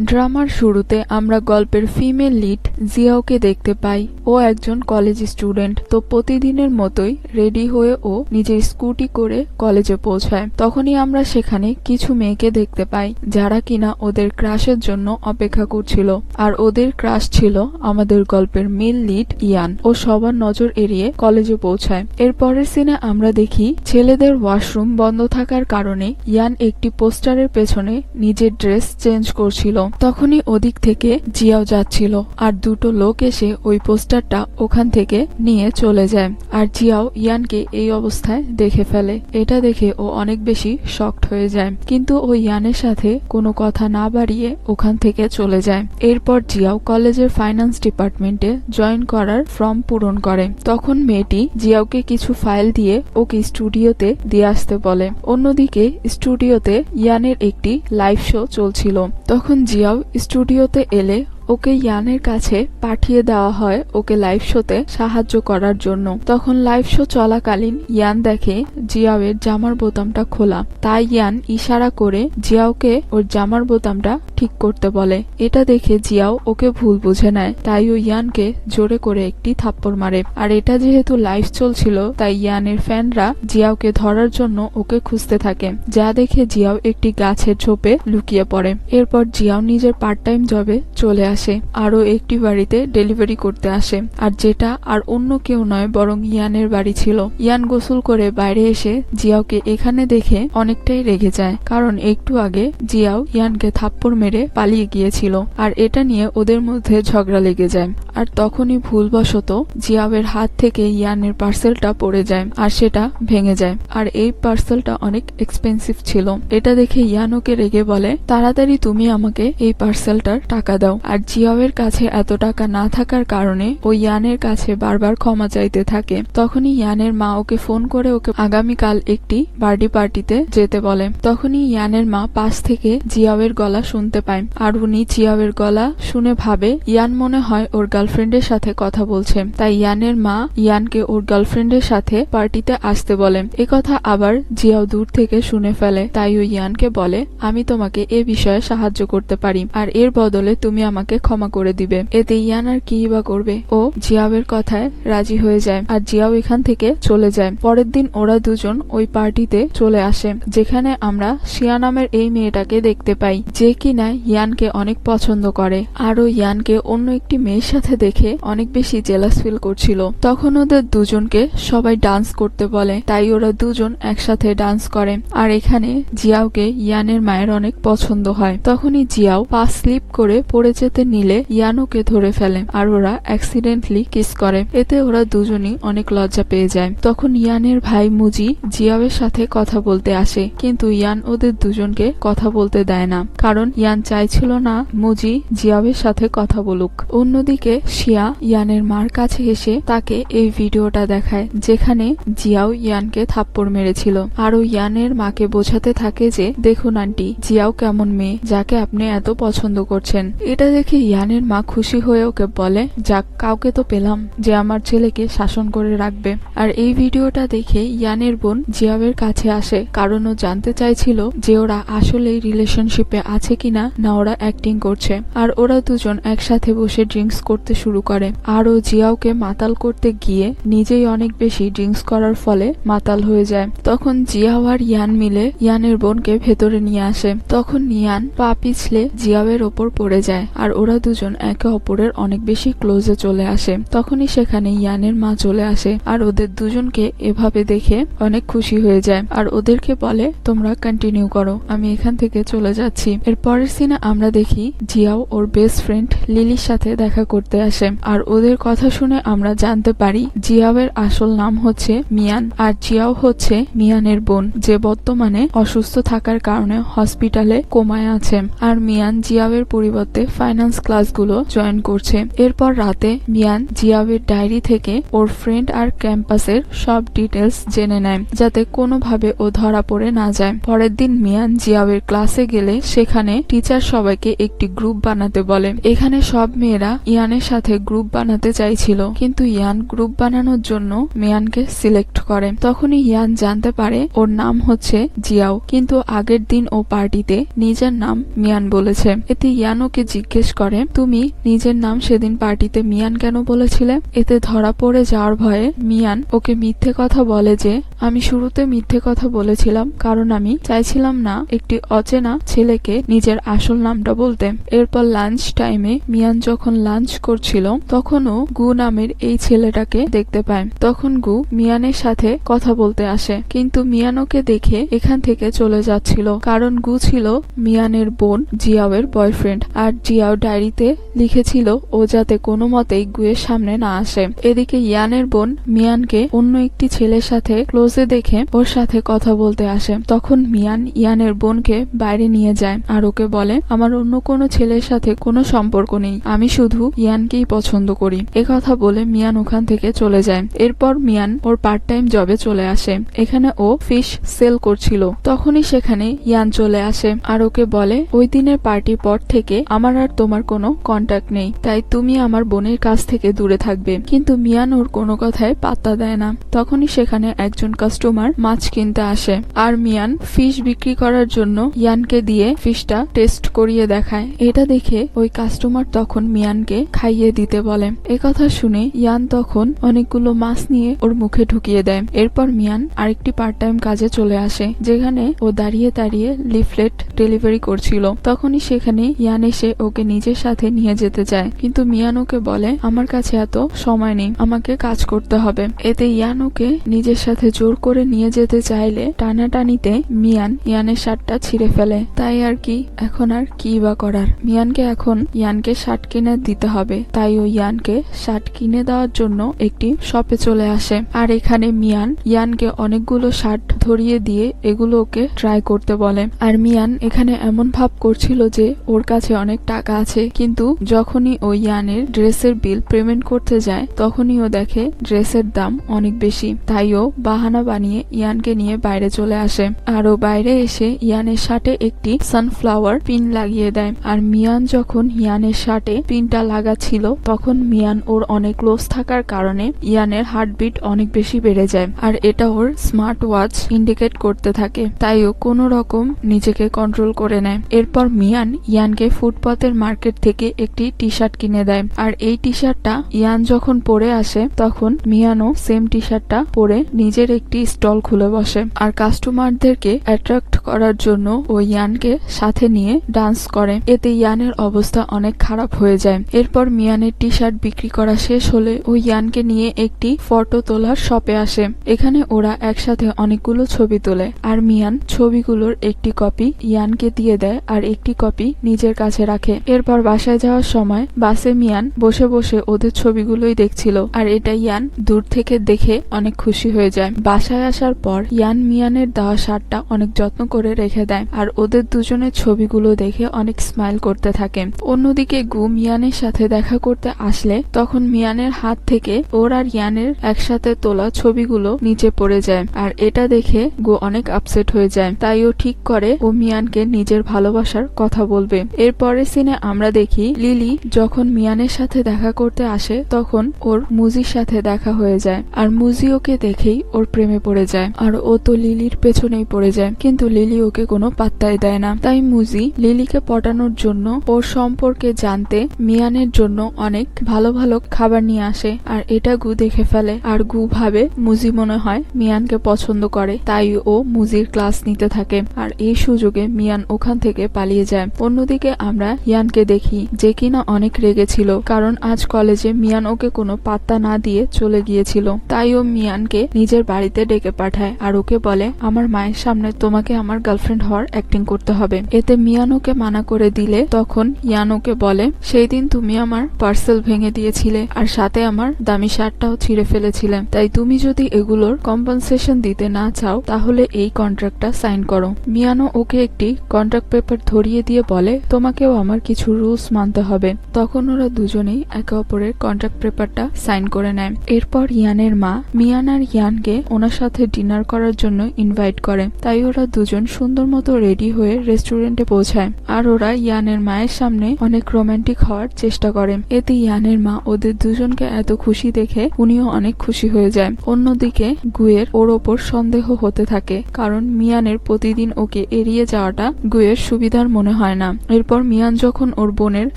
ড্রামার শুরুতে আমরা গল্পের ফিমেল লিড জিয়াওকে দেখতে পাই। ও একজন কলেজ স্টুডেন্ট, তো প্রতিদিনের মতোই রেডি হয়ে ও নিজের স্কুটি করে কলেজে পৌঁছায়। তখনই আমরা সেখানে কিছু মেয়েকে দেখতে পাই যারা কিনা ওদের ক্রাশের জন্য অপেক্ষা করছিল, আর ওদের ক্রাশ ছিল আমাদের গল্পের মেল লিড ইয়ান। ও সবার নজর এড়িয়ে কলেজে পৌঁছায়। এর পরের সিনে আমরা দেখি ছেলেদের ওয়াশরুম বন্ধ থাকার কারণে ইয়ান একটি পোস্টারের পেছনে নিজের ড্রেস চেঞ্জ করছিল। তখনই ওদিক থেকে জিয়াও যাচ্ছিল, আর দুটো লোক এসে ওই পোস্টারটা ওখান থেকে নিয়ে চলে যায়। আর জিয়াও ইয়ানকে এই অবস্থায় দেখে ফেলে। এটা দেখে ও অনেক বেশি শকড হয়ে যায়, কিন্তু ও ইয়ানের সাথে কোনো কথা না বাড়িয়ে ওখান থেকে চলে যায়। এরপর জিয়াও কলেজের ফাইন্যান্স ডিপার্টমেন্টে জয়েন করার ফর্ম পূরণ করে। তখন মেয়েটি জিয়াওকে কিছু ফাইল দিয়ে ওকে স্টুডিওতে দিয়ে আসতে বলে। অন্যদিকে স্টুডিওতে ইয়ানের একটি লাইভ শো চলছিল। তখন জিয়াও স্টুডিওতে এলে ওকে ইয়ানের কাছে পাঠিয়ে দেওয়া হয় ওকে লাইভ শোতে সাহায্য করার জন্য। তখন লাইভ শো চলাকালীন ইয়ান দেখে জিয়াওয়ের জামার বোতামটা খোলা, তাই ইয়ান ইশারা করে জিয়াওকে ওর জামার বোতামটা ঠিক করতে বলে। এটা দেখে জিয়াও ওকে ভুল বুঝে নেয়, তাই ও ইয়ানকে জোরে করে একটি থাপ্পড় মারে। আর এটা যেহেতু লাইভ চলছিল, তাই ইয়ানের ফ্যানরা জিয়াওকে ধরার জন্য ওকে খুঁজতে থাকে, যা দেখে জিয়াও একটি গাছের ঝোপে লুকিয়ে পড়ে। এরপর জিয়াও নিজের পার্ট টাইম জবে চলে আসে, আরো একটি বাড়িতে ডেলিভারি করতে আসে, আর যেটা আর অন্য কেউ নয় বরং ইয়ানের বাড়ি ছিল। ইয়ান গোসল করে বাইরে এসে জিয়াওকে এখানে দেখে অনেকটাই রেগে যায়, কারণ একটু আগে জিয়াও ইয়ানকে থাপ্পড় মেরে পালিয়ে গিয়েছিল। আর এটা নিয়ে ওদের মধ্যে ঝগড়া লেগে যায়। আর তখনই ভুলবশত জিয়াওয়ের হাত থেকে ইয়ানের পার্সেলটা পড়ে যায়, আর সেটা ভেঙে যায়। আর এই পার্সেলটা অনেক এক্সপেন্সিভ ছিল। এটা দেখে ইয়ান ওকে রেগে বলে, তাড়াতাড়ি তুমি আমাকে এই পার্সেলটার টাকা দাও। আর জিয়াওয়ের কাছে এত টাকা না থাকার কারণে ও ইয়ানের কাছে বারবার ক্ষমা চাইতে থাকে। তখনই ইয়ানের মা ওকে ফোন করে ওকে আগামীকাল একটি বার্থডে পার্টিতে যেতে বলে। তখনই ইয়ানের মা পাশ থেকে জিয়াওয়ের গলা শুনতে পায়, আর উনি জিয়াওয়ের গলা শুনে ভাবে ইয়ান মনে হয় ওর গার্লফ্রেন্ডের সাথে কথা বলছে। তাই ইয়ানের মা ইয়ানকে ওর গার্লফ্রেন্ডের সাথে পার্টিতে আসতে বলে। একথা আবার জিয়াও দূর থেকে শুনে ফেলে, তাই ও ইয়ানকে বলে, আমি তোমাকে এ বিষয়ে সাহায্য করতে পারি, আর এর বদলে তুমি আমাকে ক্ষমা করে দিবে। এতে ইয়ান আর কি বা করবে, ও জিয়াওয়ের কথায় রাজি হয়ে যায়, আর জিয়াও এখান থেকে চলে যায়। পরের দিন ওরা দুজন ওই পার্টিতে চলে আসে, যেখানে আমরা শিয়া নামের এই মেয়েটাকে দেখতে পাই, যে কিনা ইয়ানকে অনেক পছন্দ করে। আরও ইয়ানকে অন্য একটি মেয়ের সাথে দেখে অনেক বেশি জেলাস ফিল করছিল। তখন ওদের দুজনকে সবাই ডান্স করতে বলে, তাই ওরা দুজন একসাথে ডান্স করে। আর এখানে জিয়াওকে ইয়ানের মায়ের অনেক পছন্দ হয়। তখনই জিয়াও পা স্লিপ করে পড়ে যেতে নিলে ইয়ান ওকে ধরে ফেলে, আর ওরা অ্যাক্সিডেন্টলি কিস করে। এতে ওরা দুজনই অনেক লজ্জা পেয়ে যায়। তখন ইয়ানের ভাই মুজি জিয়াওয়ের সাথে কথা বলতে আসে, কিন্তু ইয়ান ওদের দুজনকে কথা বলতে দেয় না, কারণ ইয়ান চাইছিল না মুজি জিয়াওয়ের সাথে কথা বলুক। অন্যদিকে শিয়া ইয়ানের মার কাছে এসে তাকে এই ভিডিওটা দেখায়, যেখানে জিয়াও ইয়ানকে থাপ্পড় মেরেছিল। আরও ইয়ানের মাকে বোঝাতে থাকে যে, দেখুন আন্টি, জিয়াও কেমন মেয়ে যাকে আপনি এত পছন্দ করছেন। এটা দেখে ইয়ানের মা খুশি হয়ে ওকে বলে, যাক, কাউকে তো পেলাম যে আমার ছেলেকে শাসন করে রাখবে। আর এই ভিডিওটা দেখে ইয়ানের বোন জিয়াওয়ের কাছে আসে, কারণ ও জানতে চাইছিল যে ওরা আসলেই রিলেশনশিপে আছে কিনা, না ওরা অ্যাক্টিং করছে। আর ওরা দুজন একসাথে বসে ড্রিঙ্কস করতে শুরু করে। আর ও জিয়াওকে মাতাল করতে গিয়ে নিজেই অনেক বেশি ড্রিঙ্কস করার ফলে মাতাল হয়ে যায়। তখন জিয়াও আর ইয়ান মিলে ইয়ানের বোনকে ভেতরে নিয়ে আসে। তখন ইয়ান পা পিছলে জিয়াওয়ের ওপর পড়ে যায়, আর ওরা দুজন একে অপরের অনেক বেশি ক্লোজে চলে আসে। তখনই সেখানে ইয়ানের মা চলে আসে, আর ওদের দুজনকে এভাবে দেখে অনেক খুশি হয়ে যায়, আর ওদেরকে বলে, তোমরা কন্টিনিউ করো, আমি এখান থেকে চলে যাচ্ছি। এর পরের সিনে আমরা দেখি জিয়াও ওর বেস্ট ফ্রেন্ড লিলির সাথে দেখা করতে আসে। আর ওদের কথা শুনে আমরা জানতে পারি জিয়াওয়ের আসল নাম হচ্ছে মিয়ান, আর জিয়াও হচ্ছে মিয়ানের বোন, যে বর্তমানে অসুস্থ থাকার কারণে হসপিটালে কোমায় আছে। আর মিয়ান জিয়াওয়ের পরিবর্তে ফাইন্যান্স ক্লাসগুলো জয়েন করছে। এরপর রাতে মিয়ান জিয়াওয়ের ডায়েরি থেকে ওর ফ্রেন্ড আর ক্যাম্পাসের সব ডিটেলস জেনে নেয়, যাতে কোনোভাবে ও ধরা পড়ে না যায়। পরের দিন মিয়ান জিয়াওয়ের ক্লাসে গেলে সেখানে টিচার সবাইকে একটি গ্রুপ বানাতে বলে। এখানে সব মেয়েরা ইয়ানের সাথে গ্রুপ বানাতে চাইছিল, কিন্তু ইয়ান গ্রুপ বানানোর জন্য মিয়ানকে সিলেক্ট করে। তখনই ইয়ান জানতে পারে ওর নাম হচ্ছে জিয়াও, কিন্তু আগের দিন ও পার্টিতে নিজের নাম মিয়ান বলেছে। এতে ইয়ান ওকে জিজ্ঞেস করে, তুমি নিজের নাম সেদিন পার্টিতে মিয়ান কেন বলেছিলে? এতে ধরা পড়ে যাওয়ার ভয়ে মিয়ান ওকে মিথ্যে কথা বলে যে আমি শুরুতে মিথ্যে কথা বলেছিলাম কারণ আমি চাইছিলাম না একটি অচেনা ছেলেকে নিজের আসল নামটা বলতে। এরপর লাঞ্চ টাইমে মিয়ান যখন লাঞ্চ করছিল তখনও গু নামের এই ছেলেটাকে দেখতে পায়। তখন গু মিয়ানের সাথে কথা বলতে আসে, কিন্তু মিয়ান ওকে দেখে এখান থেকে চলে যাচ্ছিল, কারণ গু ছিল মিয়ানের বোন জিয়াওয়ের বয়ফ্রেন্ড, আর জিয়াও ডায়েরিতে লিখেছিল ও যাতে কোনো মতেই গুয়ের সামনে না আসে। এদিকে ইয়ানের বোন মিয়ানকে অন্য একটি ছেলের সাথে ক্লোজে দেখে ওর সাথে কথা বলতে আসে। তখন মিয়ান ইয়ানের বোনকে বাইরে নিয়ে যায় আর ওকে বলে, আমার অন্য কোনো ছেলের সাথে কোনো সম্পর্ক নেই, আমি শুধু ইয়ানকেই পছন্দ করি। একথা বলে মিয়ান ওখান থেকে চলে যায়। এরপর মিয়ান ওর পার্ট টাইম জবে চলে আসে। এখানে ও ফিশ সেল করছিল। তখনই সেখানে ইয়ান চলে আসে আর ওকে বলে, ওই দিনের পার্টির পর থেকে আমার আর তোমার কোনো কন্ট্যাক্ট নেই, তাই তুমি আমার বোনের কাছ থেকে দূরে থাকবে। কিন্তু মিয়ান ওর কোনো কথায় পাত্তা দেয় না। তখনই সেখানে একজন কাস্টমার মাছ কিনতে আসে আর মিয়ান ফিশ বিক্রি করার জন্য ইয়ানকে দিয়ে ফিশটা টেস্ট করিয়ে দেখায়। এটা দেখে ওই কাস্টমার তখন মিয়ানকে খাইয়ে দিতে বলে। একথা শুনে ইয়ান তখন অনেকগুলো মাছ নিয়ে ওর মুখে ঢুকিয়ে দেয়। এরপর মিয়ান আরেকটি পার্ট টাইম কাজে চলে আসে, যেখানে ও দাঁড়িয়ে দাঁড়িয়ে লিফলেট ডেলিভারি করছিল। তখনই সেখানে ইয়ান এসে ওকে নিজের সাথে নিয়ে যেতে চায়, কিন্তু মিয়ান ওকে বলে, আমার কাছে এত সময় নেই, আমাকে কাজ করতে হবে। এতে ইয়ান ওকে নিজের সাথে জোর করে নিয়ে যেতে চাইলে টানাটানিতে মিয়ান ইয়ানের শার্টটা ছিঁড়ে ফেলে। তাই আর কি, এখন আর কি বা করার, মিয়ানকে এখন ইয়ানকে শার্ট কিনে দিতে হবে। তাই ও ইয়ানকে শার্ট কিনে দেওয়ার জন্য একটি শপে চলে আসে। আর এখানে মিয়ান ইয়ানকে অনেকগুলো শার্ট ধরিয়ে দিয়ে এগুলো ওকে ট্রাই করতে বলে। আর মিয়ান এখানে এমন ভাব করছিল যে ওর কাছে অনেক টাকা আছে, কিন্তু যখনই ও ইয়ানের ড্রেসের বিল পেমেন্ট করতে যায় তখনই ও দেখে ড্রেসের দাম অনেক বেশি। তাই ও বাহানা বানিয়ে ইয়ানকে নিয়ে বাইরে চলে আসে। আর ও বাইরে এসে ইয়ানের শার্টে একটি সানফ্লাওয়ার পিন লাগিয়ে দেয়। আর মিয়ান যখন ইয়ানের শার্টে পিনটা লাগাচ্ছিল তখন মিয়ান ওর অনেক ক্লোজ থাকার কারণে ইয়ানের হার্টবিট অনেক বেশি বেড়ে যায়, আর এটা ওর স্মার্ট ওয়াচ ইন্ডিকেট করতে থাকে। তাই ও কোনো রকম নিজেকে কন্ট্রোল করে নেয়। এরপর মিয়ান ইয়ানকে ফুটপাতের মার্কেট থেকে একটি টি শার্ট কিনে দেয়। আর এই টি শার্টটা ইয়ান যখন পরে আসে তখন মিয়ানও সেম টি শার্টটা পরে নিজের একটি স্টল খুলে বসে। আর কাস্টমারদেরকে অ্যাট্রাক্ট করার জন্য ও ইয়ানকে সাথে নিয়ে ডান্স করে। এতে ইয়ানের অবস্থা অনেক খারাপ হয়ে যায়। এরপর মিয়ানের টি শার্ট বিক্রি করা শেষ হলে ও ইয়ানকে নিয়ে একটি ফটো তোলার শপে আসে। এখানে ওরা একসাথে অনেকগুলো ছবি তোলে। আর মিয়ান ছবিগুলোর একটি কপি ইয়ানকে দিয়ে দেয় আর একটি কপি নিজের কাছে রাখে। এরপর বাসায় যাওয়ার সময় বাসে মিয়ান বসে বসে ওদের ছবিগুলোই দেখছিল। আর এটা ইয়ান দূর থেকে দেখে অনেক খুশি হয়ে যায়। বাসায় আসার পর ইয়ান মিয়ানের দেওয়া শার্টটা অনেক যত্ন করে রেখে দেয় আর ওদের দুজনের ছবিগুলো দেখে অনেক স্মাইল করতে থাকে। অন্যদিকে গু মিয়ানের সাথে দেখা করতে আসলে তখন মিয়ানের হাত থেকে ওর আর ইয়ানের একসাথে তোলা ছবিগুলো নিচে পড়ে যায়। আর এটা দেখে গু অনেক আপসেট হয়ে যায়। তাই ও ঠিক করে ও মিয়ানকে নিজের ভালোবাসার কথা বলবে। এরপরের সিনে আমরা দেখি লিলি যখন মিয়ানের সাথে দেখা করতে আসে তখন ওর মুজির সাথে দেখা হয়ে যায়। আর মুজি ওকে দেখেই ওর প্রেমে পড়ে যায়। আর ও তো লিলির পেছনেই পড়ে যায়, কিন্তু লিলি ওকে কোনো পাত্তাই দেয় না। তাই মুজি লিলিকে পটানোর জন্য ওর সম্পর্কে জানতে মিয়ানের জন্য অনেক ভালো ভালো খাবার নিয়ে আসে। আর এটা গু দেখে ফেলে। আর গু ভাবে মুজি মনে হয় মিয়ানকে পছন্দ করে, তাই ও মুজির ক্লাস নিতে থাকে। আর এই সুযোগে মিয়ান ওখান থেকে পালিয়ে যায়। অন্যদিকে আমরা ইয়ানকে দেখি, যে কিনা অনেক রেগেছিল, কারণ আজ কলেজে মিয়ান ওকে কোনো পাত্তা না দিয়ে চলে গিয়েছিল। তাই ও মিয়ানকে নিজের বাড়িতে ডেকে পাঠায় আর ওকে বলে, আমার মায়ের সামনে তোমাকে আমার গার্লফ্রেন্ড হওয়ার অ্যাক্টিং করতে হবে। এতে মিয়ান ওকে মানা করে দিলে তখন ইয়ান ওকে বলে, সেই দিন তুমি আমার পার্সেল ভেঙে দিয়েছিলে আর সাথে আমার দামি শার্টটাও ছিঁড়ে ফেলেছিলে। তাই তুমি যদি এগুলোর কম্পেনসেশন দিতে না চাও তাহলে এই কন্ট্রাক্টটা সাইন করো। মিয়ানও ওকে একটি কন্ট্রাক্ট পেপার ধরিয়ে দিয়ে বলে, তোমাকেও আমার কিছু রুলস মানতে হবে। তখন ওরা দুজনেই একে অপরের কন্ট্রাক্ট পেপারটা সাইন করে নেয়। এরপর ইয়ানের মা মিয়ান আর ইয়ানকে ওনার ওনার সাথে ডিনার করার জন্য ইনভাইট করে। তাই ওরা দুজন সুন্দর মতো রেডি হয়ে রেস্টুরেন্টে পৌঁছায়। আর ওরা ইয়ানের মায়ের সামনে অনেক রোমান্টিক হওয়ার চেষ্টা করে। এতে ইয়ানের মা ওদের দুজনকে এত খুশি দেখে উনিও অনেক খুশি হয়ে যায়। অন্যদিকে গুয়ের ওর ওপর সন্দেহ হতে থাকে, কারণ মিয়ানের প্রতিদিন ওকে এড়িয়ে যাওয়াটা গুয়ের সুবিধার মনে হয় না। এরপর মিয়ান যখন ওর বোনের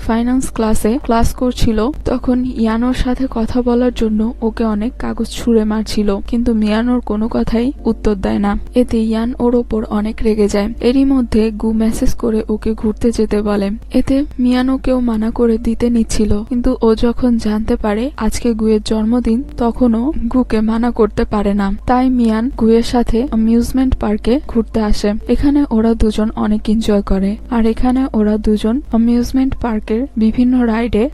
ফাইন্যান্স ক্লাসে ক্লাস করছিল, তখন ইয়ান ওর সাথে কথা বলার জন্য ওকে অনেক কাগজ ছুঁড়ে মারছিল, কিন্তু মিয়ান ওর কোনো কথাই উত্তর দেয় না। এতে ইয়ান ওর ওপর অনেক রেগে যায়। এরই মধ্যে গু মেসেজ করে ওকে ঘুরতে যেতে বলে। এতে মিয়ান ওকেও মানা করে দিতে নিচ্ছিল, কিন্তু ও যখন জানতে পারে আজকে গুয়ের জন্মদিন, তখনও গুকে মানা করতে পারে না। তাই মিয়ান গুয়ের সাথে অ্যামিউজমেন্ট পার্কে ঘুরতে আসে। এখানে ওরা দুজন অনেক এনজয় করে, আর এখানে ওরা দুজন অ্যামিউজমেন্ট পার্কের বিভিন্ন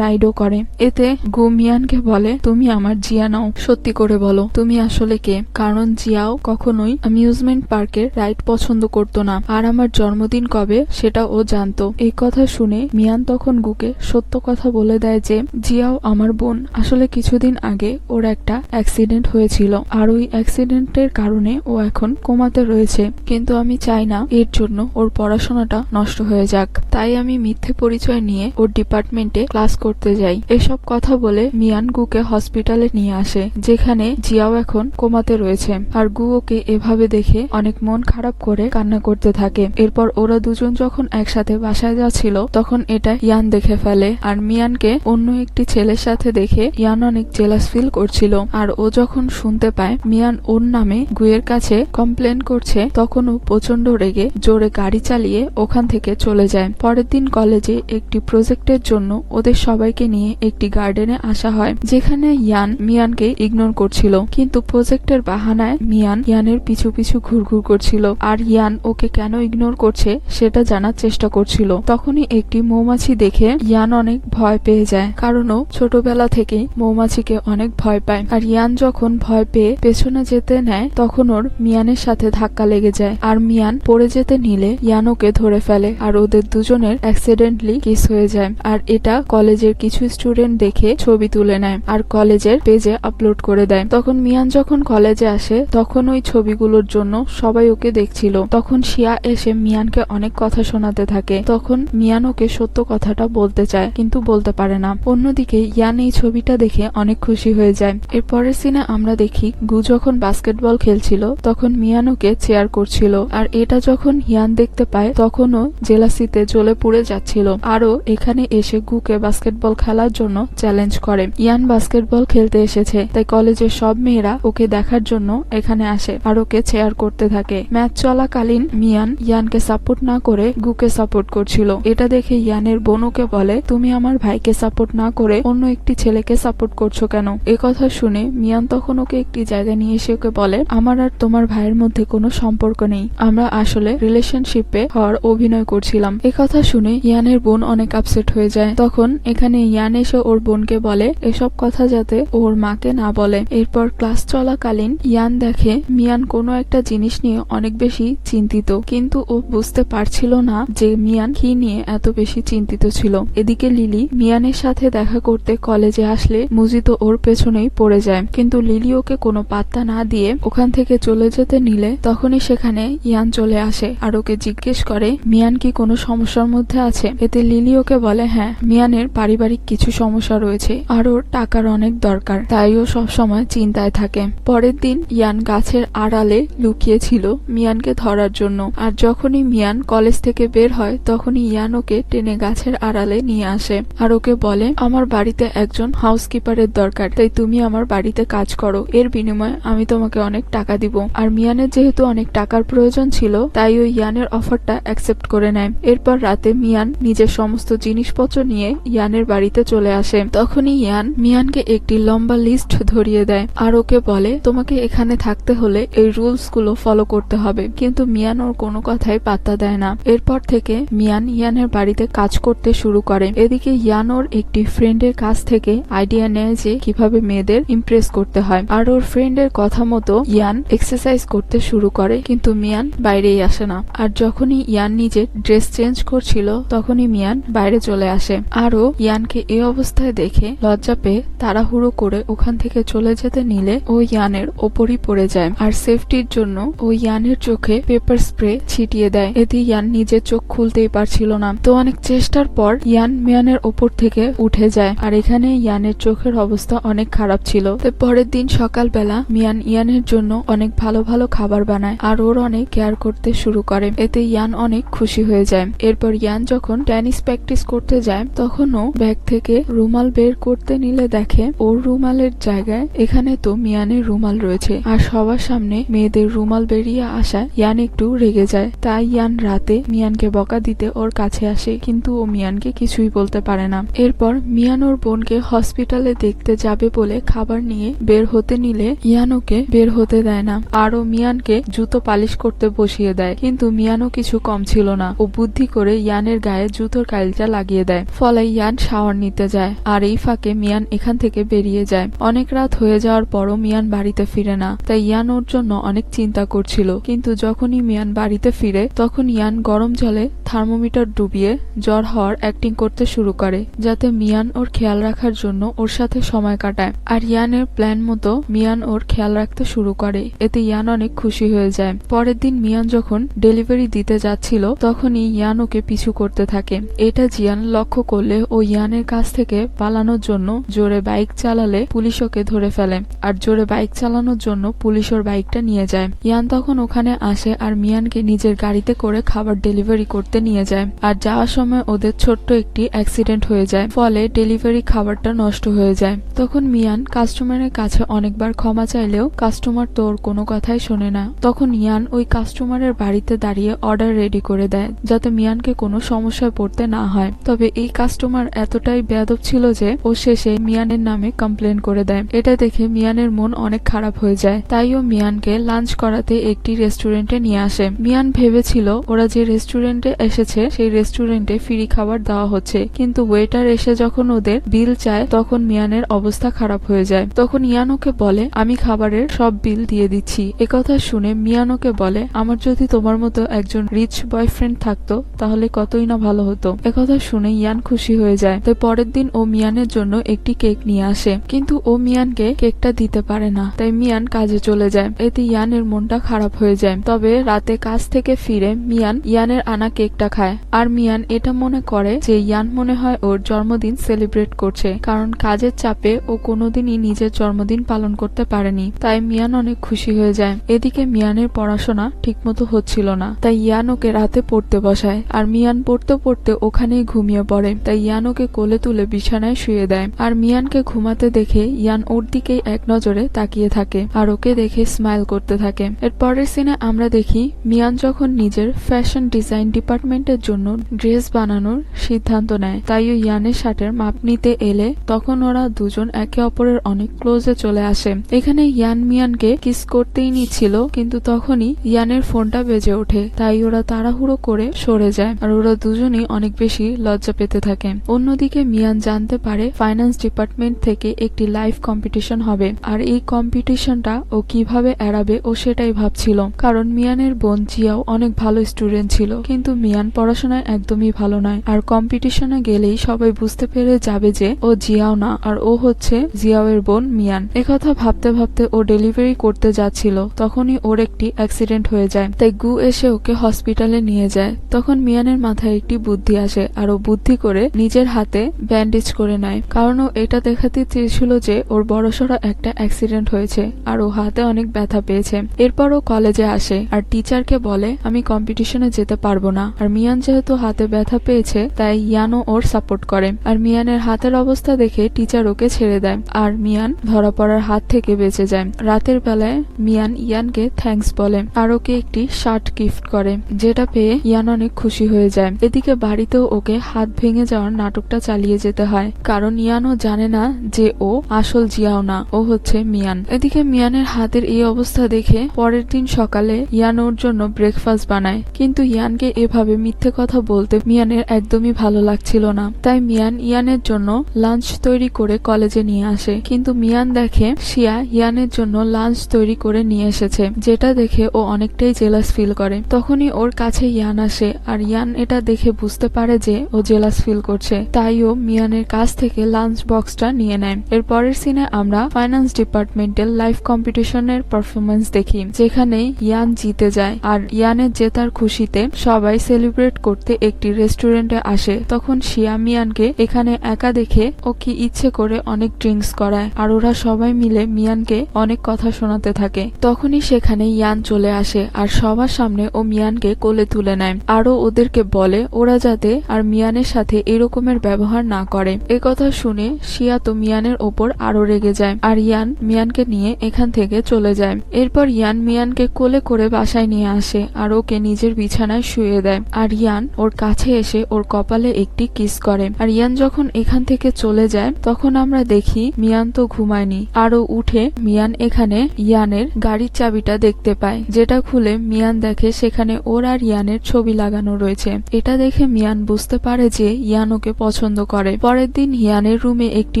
রাইডও করে। এতে গু মিয়ানকে বলে, তুমি আমার জিয়া নাও, সত্যি করে বলো তুমি আসলে কে? কারণ জিয়াও কখনোই অ্যামিউজমেন্ট পার্কের রাইড পছন্দ করতো না, আর আমার জন্মদিন কবে সেটা ও জানতো। এই কথা শুনে মিয়ান তখন গুকে সত্য কথা বলে দেয় যে জিয়াও আমার বোন। আসলে কিছুদিন আগে ওর একটা অ্যাক্সিডেন্ট হয়েছিল, আর ওই অ্যাক্সিডেন্টের কারণে ও এখন কোমাতে রয়েছে, কিন্তু আমি চাই না এর জন্য ওর পড়াশোনাটা নষ্ট হয়ে যাক। তাই আমি মিথ্যে পরিচয় নিয়ে ওর ডিপার্টমেন্টে ক্লাস করতে যাই। এসব কথা বলে মিয়ান গুকে হসপিটালে নিয়ে আসে, যেখানে জিয়াও এখন কোমাতে রয়েছে। আর গু ওকে এভাবে দেখে অনেক মন খারাপ করে কান্না করতে থাকে। এরপর ওরা দুজন যখন একসাথে বাসায় যাচ্ছিল, তখন এটা ইয়ান দেখে ফেলে। আর মিয়ানকে অন্য একটি ছেলের সাথে দেখে ইয়ান অনেক জেলাস ফিল করছিল। আর ও যখন শুনতে পায় মিয়ান ওর নামে গুয়ের কাছে কমপ্লেন করছে, তখন ও প্রচন্ড রেগে জোরে গাড়ি চালিয়ে ওখান থেকে চলে যায়। পরের দিন কলেজে একটি প্রজেক্টের জন্য ওদের সবাইকে নিয়ে একটি গার্ডেনে আসা হয়, যেখানে ইয়ান মিয়ানকে ইগনোর করছিল, কিন্তু প্রজেক্টের বাহানায় মিয়ান ইয়ানের পিছু পিছু ঘুরঘুর করছিল। আর ইয়ান ওকে কেন ইগনোর করছে সেটা জানার চেষ্টা করছিল। তখনই একটি মৌমাছি দেখে ইয়ান অনেক ভয় পেয়ে যায়, কারণ ও ছোটবেলা থেকেই মৌমাছিকে অনেক ভয় পায়। আর ইয়ান যখন ভয় পেয়ে পেছনে যেতে নেয়, তখন ওর মিয়ানের সাথে ধাক্কা লেগে যায়। আর মিয়ান পড়ে যেতে নিলে ইয়ান ওকে ধরে ফেলে, আর ওদের দুজনের অ্যাক্সিডেন্টলি কিস হয়ে যায়। আর এটা কলেজের কিছু স্টুডেন্ট দেখে ছবি তুলে নেয় আর কলেজের পেজে আপলোড করে দেয়। তখন মিয়ান যখন কলেজে আসে, তখন ওই ছবিগুলোর জন্য সবাই ওকে দেখছিল। তখন শিয়া এসে মিয়ানকে অনেক কথা শোনাতে থাকে। তখন মিয়ান ওকে সত্য কথাটা বলতে চায়, কিন্তু বলতে পারে না। অন্যদিকে ইয়ান এই ছবিটা দেখে অনেক খুশি হয়ে যায়। এর পরের সিনে আমরা দেখি গু যখন বাস্কেটবল খেলছিল, তখন মিয়ান ওকে চেয়ার করছিল। আর এটা যখন ইয়ান দেখতে পায়, তখনও জেলাসিতে জ্বলে পুড়ে যাচ্ছিল। আরও এখানে এসে গুকে বাস্কেটবল খেলার জন্য চ্যালেঞ্জ করে। ইয়ান বাস্কেটবল খেলতে এসেছে, তাই কলেজের সব মেয়েরা ওকে দেখার জন্য এখানে আসে আর ওকে চেয়ার করতে থাকে। ম্যাচ চলাকালীন মিয়ান ইয়ানকে সাপোর্ট না করে গুকে সাপোর্ট করছিল। এটা দেখে ইয়ানের বোন ওকে বলে, তুমি আমার ভাইকে সাপোর্ট না করে অন্য একটি ছেলেকে সাপোর্ট করছো কেন? কথা শুনে মিয়ান তখন ওকে একটি জায়গায় নিয়ে এসে ওকে বলে, আমার আর তোমার ভাইয়ের মধ্যে কোনো সম্পর্ক নেই, আমরা আসলে রিলেশনশিপে হওয়ার অভিনয় করছিলাম। কথা শুনে ইয়ানের বোন অনেক আপসেট হয়ে যায়। তখন এখানে ইয়ান এসে ওর বোনকে বলে এসব কথা যাতে ওর মাকে না বলে। এরপর ক্লাস চলাকালীন ইয়ান দেখে মিয়ান কোনো একটা জিনিস নিয়ে অনেক বেশি চিন্তিত, কিন্তু ও বুঝতে পারছিল না যে মিয়ান কি নিয়ে এত বেশি চিন্তিত ছিল। এদিকে লিলি মিয়ানের সাথে দেখা করতে কলেজে আসলে মুজিত ওর পেছনেই পড়ে যায়, কিন্তু লিলি ওকে কোনো পাত্তা না দিয়ে ওখান থেকে চলে যেতে নিলে তখনই সেখানে ইয়ান চলে আসে আর ওকে জিজ্ঞেস করে মিয়ান কি কোনো সমস্যার মধ্যে আছে। এতে লিলি ওকে বলে, হ্যাঁ, মিয়ানের পারিবারিক কিছু সমস্যা রয়েছে আর ওর টাকার অনেক দরকার, তাই ও সবসময় চিন্তায় থাকে। পরের দিন ইয়ান গাছের আড়ালে লুকিয়েছিল মিয়ানকে ধরার জন্য। আর যখনই মিয়ান কলেজ থেকে বের হয়, তখনই ইয়ান ওকে টেনে গাছের আড়ালে নিয়ে আসে আর ওকে বলে, আমার বাড়িতে একজন হাউসকিপারের দরকার, তাই তুমি আমার বাড়িতে কাজ করো, এর বিনিময়ে আমি তোমাকে অনেক টাকা দিব। আর মিয়ানের যেহেতু অনেক টাকার প্রয়োজন ছিল, তাই ওই ইয়ানের অফারটা অ্যাকসেপ্ট করে নেয়। এরপর রাতে মিয়ান নিজের সমস্ত জিনিসপত্র নিয়ে ইয়ানের বাড়িতে চলে আসে। তখনই ইয়ান মিয়ানকে একটি লম্বা লিস্ট ধরিয়ে দেয় আর ওকে বলে, তোমাকে এখানে থাকতে হলে এই রুলস গুলো ফলো করতে হবে। কিন্তু মিয়ান ওর কোনো কথাই পাত্তা দেয় না। এরপর থেকে মিয়ান ইয়ানের বাড়িতে কাজ করতে শুরু করে। এদিকে ইয়ান ওর একটি ফ্রেন্ডের কাছ থেকে আইডিয়া নেয় যে কিভাবে মেয়েদের ইমপ্রেস করতে হয়। আর ওর ফ্রেন্ডের কথা মতো ইয়ান এক্সারসাইজ করতে শুরু করে, কিন্তু মিয়ান বাইরেই আসে না। আর যখনই ইয়ান নিজের ড্রেস চেঞ্জ করছিল, তখনই মিয়ান বাইরে চলে আসে। আরও ইয়ানকে এই অবস্থায় দেখে লজ্জা পেয়ে তাড়াহুড়ো করে ওখান থেকে চলে যেতে নিলে ও ইয়ানের ওপরই পড়ে যায় আর সেফটির জন্য ও ইয়ানের চোখে পেপার স্প্রে ছিটিয়ে দেয়। এতে ইয়ান নিজের চোখ খুলতেই পারছিল না। তো অনেক চেষ্টার পর ইয়ান মিয়ানের ওপর থেকে উঠে যায় আর এখানে ইয়ানের চোখের অবস্থা অনেক খারাপ ছিল। তো পরের দিন সকালবেলা মিয়ান ইয়ানের জন্য অনেক ভালো ভালো খাবার বানায় আর ওর অনেক কেয়ার করতে শুরু করে। এতে ইয়ান অনেক খুশি হয়ে যায়। এরপর ইয়ান যখন টেনিস প্র্যাকটিস করতে যায় তখন ও ব্যাগ থেকে রুমাল বের করতে নিলে দেখে ওর রুমালের জায়গায় এখানে তো মিয়ানের রুমাল রয়েছে আর সবার সামনে মেয়েদের রুমাল বেরিয়ে আসায় ইয়ান একটু রেগে যায়। তাই ইয়ান রাতে মিয়ানকে বকা দিতে ওর কাছে আসে, কিন্তু ও মিয়ানকে কিছুই বলতে পারে না। এরপর মিয়ান ওর বোনকে হসপিটালে দেখতে যাবে বলে খাবার নিয়ে বের হতে নিলে ইয়ান ওকে বের হতে দেয় না আর ও মিয়ানকে জুতো পালিশ করতে বসিয়ে দেয়, কিন্তু মিয়ানও কিছু কম ছিল না। ও বুদ্ধি করে ইয়ানের গায়ে জুতোর কাইলটা লাগিয়ে দেয়, ফলে ইয়ান শাওয়ার নিতে যায় আর এই ফাঁকে মিয়ান এখান থেকে বেরিয়ে যায়। অনেক রাত হয়ে যাওয়ার পরও মিয়ান বাড়িতে ফিরে না, তাই ইয়ান ওর জন্য অনেক চিন্তা করছিল। কিন্তু যখনই মিয়ান বাড়িতে ফিরে তখন ইয়ান গরম জলে থার্মোমিটার ডুবিয়ে জ্বর হওয়ার অ্যাক্টিং করতে শুরু করে, যাতে মিয়ান ওর খেয়াল রাখার জন্য ওর সাথে সময় কাটায়। আর ইয়ানের প্ল্যান মতো মিয়ান ওর খেয়াল রাখতে শুরু করে। এতে ইয়ান অনেক খুশি হয়ে যায়। পরের দিন মিয়ান যখন ডেলিভারি দিতে যাচ্ছিল তখনই ইয়ান ওকে পিছু করতে থাকে। এটা জিয়ান লক্ষ্য করলে ও ইয়ানের কাছ থেকে পালানোর জন্য জোরে বাইক চালালে পুলিশ ওকে ধরে ফেলে আর জোরে বাইক চালানোর জন্য পুলিশ ওর বাইকটা নিয়ে যায়। ইয়ান তখন ওখানে আসে আর মিয়ানকে নিজের গাড়িতে করে খাবার ডেলিভারি করতে নিয়ে যায়। আর যাওয়ার সময় ওদের ছোট্ট একটি অ্যাক্সিডেন্ট হয়ে যায়, ফলে ডেলিভারি খাবারটা নষ্ট হয়ে যায়। তখন মিয়ান কাস্টমারের কাছে অনেকবার ক্ষমা চাইলেও কাস্টমার তো ওর কোনো কথাই শোনে না। তখন ইয়ান ওই কাস্টমারের বাড়িতে দাঁড়িয়ে অর্ডার রেডি করে দেয়, যাতে মিয়ানকে কোনো সমস্যায় পড়তে না হয়। তবে এই কাস্টমার এতটাই বেয়াদব ছিল যে ও শেষে মিয়ানের নামে কমপ্লেন করে দেয়। এটা দেখে মিয়ানের মন অনেক খারাপ হয়ে যায়, তাই ও মিয়ানকে লাঞ্চ করাতে একটি রেস্টুরেন্টে নিয়ে আসে। মিয়ান ভেবেছিল ওরা যে রেস্টুরেন্টে এসেছে সেই রেস্টুরেন্টে ফ্রি খাবার দেওয়া হচ্ছে, কিন্তু ওয়েটার এসে যখন ওদের বিল চায় তখন মিয়ানের অবস্থা খারাপ হয়ে যায়। তখন ইয়ান ওকে বলে, আমি খাবারের সব বিল দিয়ে দিচ্ছি। একথা শুনে মিয়ান ওকে বলে, আমার যদি তোমার মতো একজন রিচ বয়ফ্রেন্ড থাকতো তাহলে কতই না ভালো হতো। একথা শুনে ইয়ান খুশি হয়ে যায়। তাই পরের দিন ও মিয়ানের জন্য একটি কেক নিয়ে আসে, কিন্তু ও মিয়ানকে কেকটা দিতে পারে না, তাই মিয়ান কাজে চলে যায়। এতে ইয়ানের মনটা খারাপ হয়ে যায়। তবে রাতে কাজ থেকে ফিরে মিয়ান ইয়ানের আনা কেকটা খায় আর মিয়ান এটা মনে করে যে ইয়ান মনে হয় ওর জন্মদিন সেলিব্রেট করছে, কারণ কাজের চাপে ও কোনোদিনই নিজের জন্মদিন পালন করতে পারেনি। তাই মিয়ান অনেক খুশি হয়ে যায়। এদিকে মিয়ানের পড়াশোনা ঠিকমতো হচ্ছিল না, তাই ইয়ান ওকে রাতে পড়তে বসায় আর মিয়ান পড়তে পড়তে ওখানেই ঘুমিয়ে পড়ে। তাই ইয়ান ওকে কোলে তুলে বিছানায় শুয়ে দেয় আর মিয়ানকে ঘুমাতে দেখে ইয়ান ওর দিকেই এক নজরে তাকিয়ে থাকে আর ওকে দেখে স্মাইল করতে থাকে। এর পরের সিনে আমরা দেখি মিয়ান যখন নিজের ফ্যাশন ডিজাইন ডিপার্টমেন্টের জন্য ড্রেস বানানোর সিদ্ধান্ত নেয়, তাই ও ইয়ানের শার্টের মাপ নিতে এলে তখন ওরা দুজন একে অপরের অনেক ক্লোজে চলে আসে। এখানে ইয়ান মিয়ানকে কিস করতেই নিচ্ছিল, কিন্তু তখনই ইয়ানের ফোনটা বেজে ওঠে, তাই ওরা তাড়াহুড়ো করে সরে যায় আর ওরা দুজনই অনেক বেশি লজ্জা পেতে থাকে। অন্যদিকে মিয়ান জানতে পারে ফাইন্যান্স ডিপার্টমেন্ট থেকে একটি লাইভ কম্পিটিশন হবে আর এই কম্পিটিশনটা ও কিভাবে এড়াবে ও সেটাই ভাবছিল, কারণ মিয়ানের বোন জিয়াও অনেক ভালো স্টুডেন্ট ছিল, কিন্তু মিয়ান পড়াশোনায় একদমই ভালো নয় আর কম্পিটিশনে গেলেই সবাই বুঝতে পেরে যাবে যে ও জিয়াও না আর ও হচ্ছে জিয়াও এর বোন মিয়ান। একথা ভাবতে ভাবতে ও ডেলিভারি করতে যাচ্ছিল, তখনই ওর একটি অ্যাক্সিডেন্ট হয়ে যায়। তাই গু এসে ওকে হসপিটালে নিয়ে যায়। তখন মিয়ানের মাথায় একটি বুদ্ধি আসে আর ও বুদ্ধি করে নিজের হাতে ব্যান্ডেজ করে নেয়, কারণ ও এটা দেখাতে চেয়েছিল যে ওর বড়সড় একটা অ্যাক্সিডেন্ট হয়েছে আর ও হাতে অনেক ব্যথা পেয়েছে। এরপর ও কলেজে আসে আর টিচারকে বলে, আমি কম্পিটিশনে যেতে পারবো না। আর মিয়ান যেহেতু হাতে ব্যথা পেয়েছে তাই ইয়ানও ওর সাপোর্ট করে আর মিয়ানের হাতের অবস্থা দেখে টিচার ওকে ছেড়ে দেয় আর মিয়ান ধরা পড়ার হাত থেকে বেঁচে যায়। রাতের বেলায় মিয়ান ইয়ানকে থ্যাঙ্কস বলে আর ওকে একটি শার্ট গিফট করে, যেটা পেয়ে ইয়ান অনেক খুশি হয়ে যায়। এদিকে বাড়িতেও ওকে হাত ভেঙে যাওয়ার নাটকটা চালিয়ে যেতে হয়, কারণ ইয়ানও জানে না যে ও আসল জিয়াও না, ও হচ্ছে মিয়ান। এদিকে মিয়ানের হাতের এই অবস্থা দেখে পরের দিন সকালে ইয়ান ওর জন্য ব্রেকফাস্ট বানায়, কিন্তু ইয়ানকে এভাবে মিথ্যে কথা বলতে মিয়ানের একদমই ভালো লাগছিল না। তাই মিয়ান ইয়ানের জন্য লাঞ্চ তৈরি করে কলেজে নিয়ে আসে, কিন্তু মিয়ান দেখে শিয়া ইয়ানের জন্য লাঞ্চ তৈরি করে নিয়ে এসেছে, যেটা দেখে ও অনেকটাই জেলাস ফিল করে। তখনই ওর কাছে ইয়ান আসে আর ইয়ান এটা দেখে বুঝতে পারে যে ও জেলাস ফিল করছে, তাই ও মিয়ানের কাছ থেকে লাঞ্চ বক্সটা নিয়ে নেয়। এর পরের সিনে আমরা ফাইন্যান্স ডিপার্টমেন্টের লাইভ কম্পিটিশনের পারফরমেন্স দেখি, যেখানে ইয়ান জিতে যায়। আর ইয়ানের জেতার খুশিতে সবাই সেলিব্রেট করতে একটি রেস্টুরেন্টে আসে। তখন শিয়া মিয়ানকে এখানে একা দেখে ও কি ইচ্ছে করে অনেক ড্রিঙ্কস করায়, আর ওরা সবাই মিলে মিয়ানকে অনেক কথা শোনাতে থাকে। তখনই সেখানে ইয়ান চলে আসে আর সবার সামনে ও মিয়ানকে কোলে তুলে নেয়, আরও ওদেরকে বলে ওরা যাতে আর মিয়ানের সাথে এরকমের ব্যবহার না করে। একথা শুনে শিয়া তো মিয়ানের ওপর আরো রেগে যায়, আর ইয়ান মিয়ানকে নিয়ে এখান থেকে চলে যায়। এরপর ইয়ান মিয়ানকে কোলে করে বাসায় নিয়ে আসে আর ওকে নিজের বিছানায় শুয়ে দেয়, আর ইয়ান ওর কাছে এসে ওর কপালে একটি কিস করে। আর ইয়ান যখন এখান থেকে চলে যায় তখন আমরা দেখি মিয়ান তো ঘুমায়নি, আরও উঠে মিয়ান এখানে ইয়ানের গাড়ির চাবিটা দেখতে পায়, যেটা খুলে মিয়ান দেখে সেখানে ওর আর ইয়ানের ছবি লাগানো রয়েছে। এটা দেখে মিয়ান বুঝতে পারে যে ইয়ান ওকে পছন্দ করে। পরের দিন ইয়ানের রুমে একটি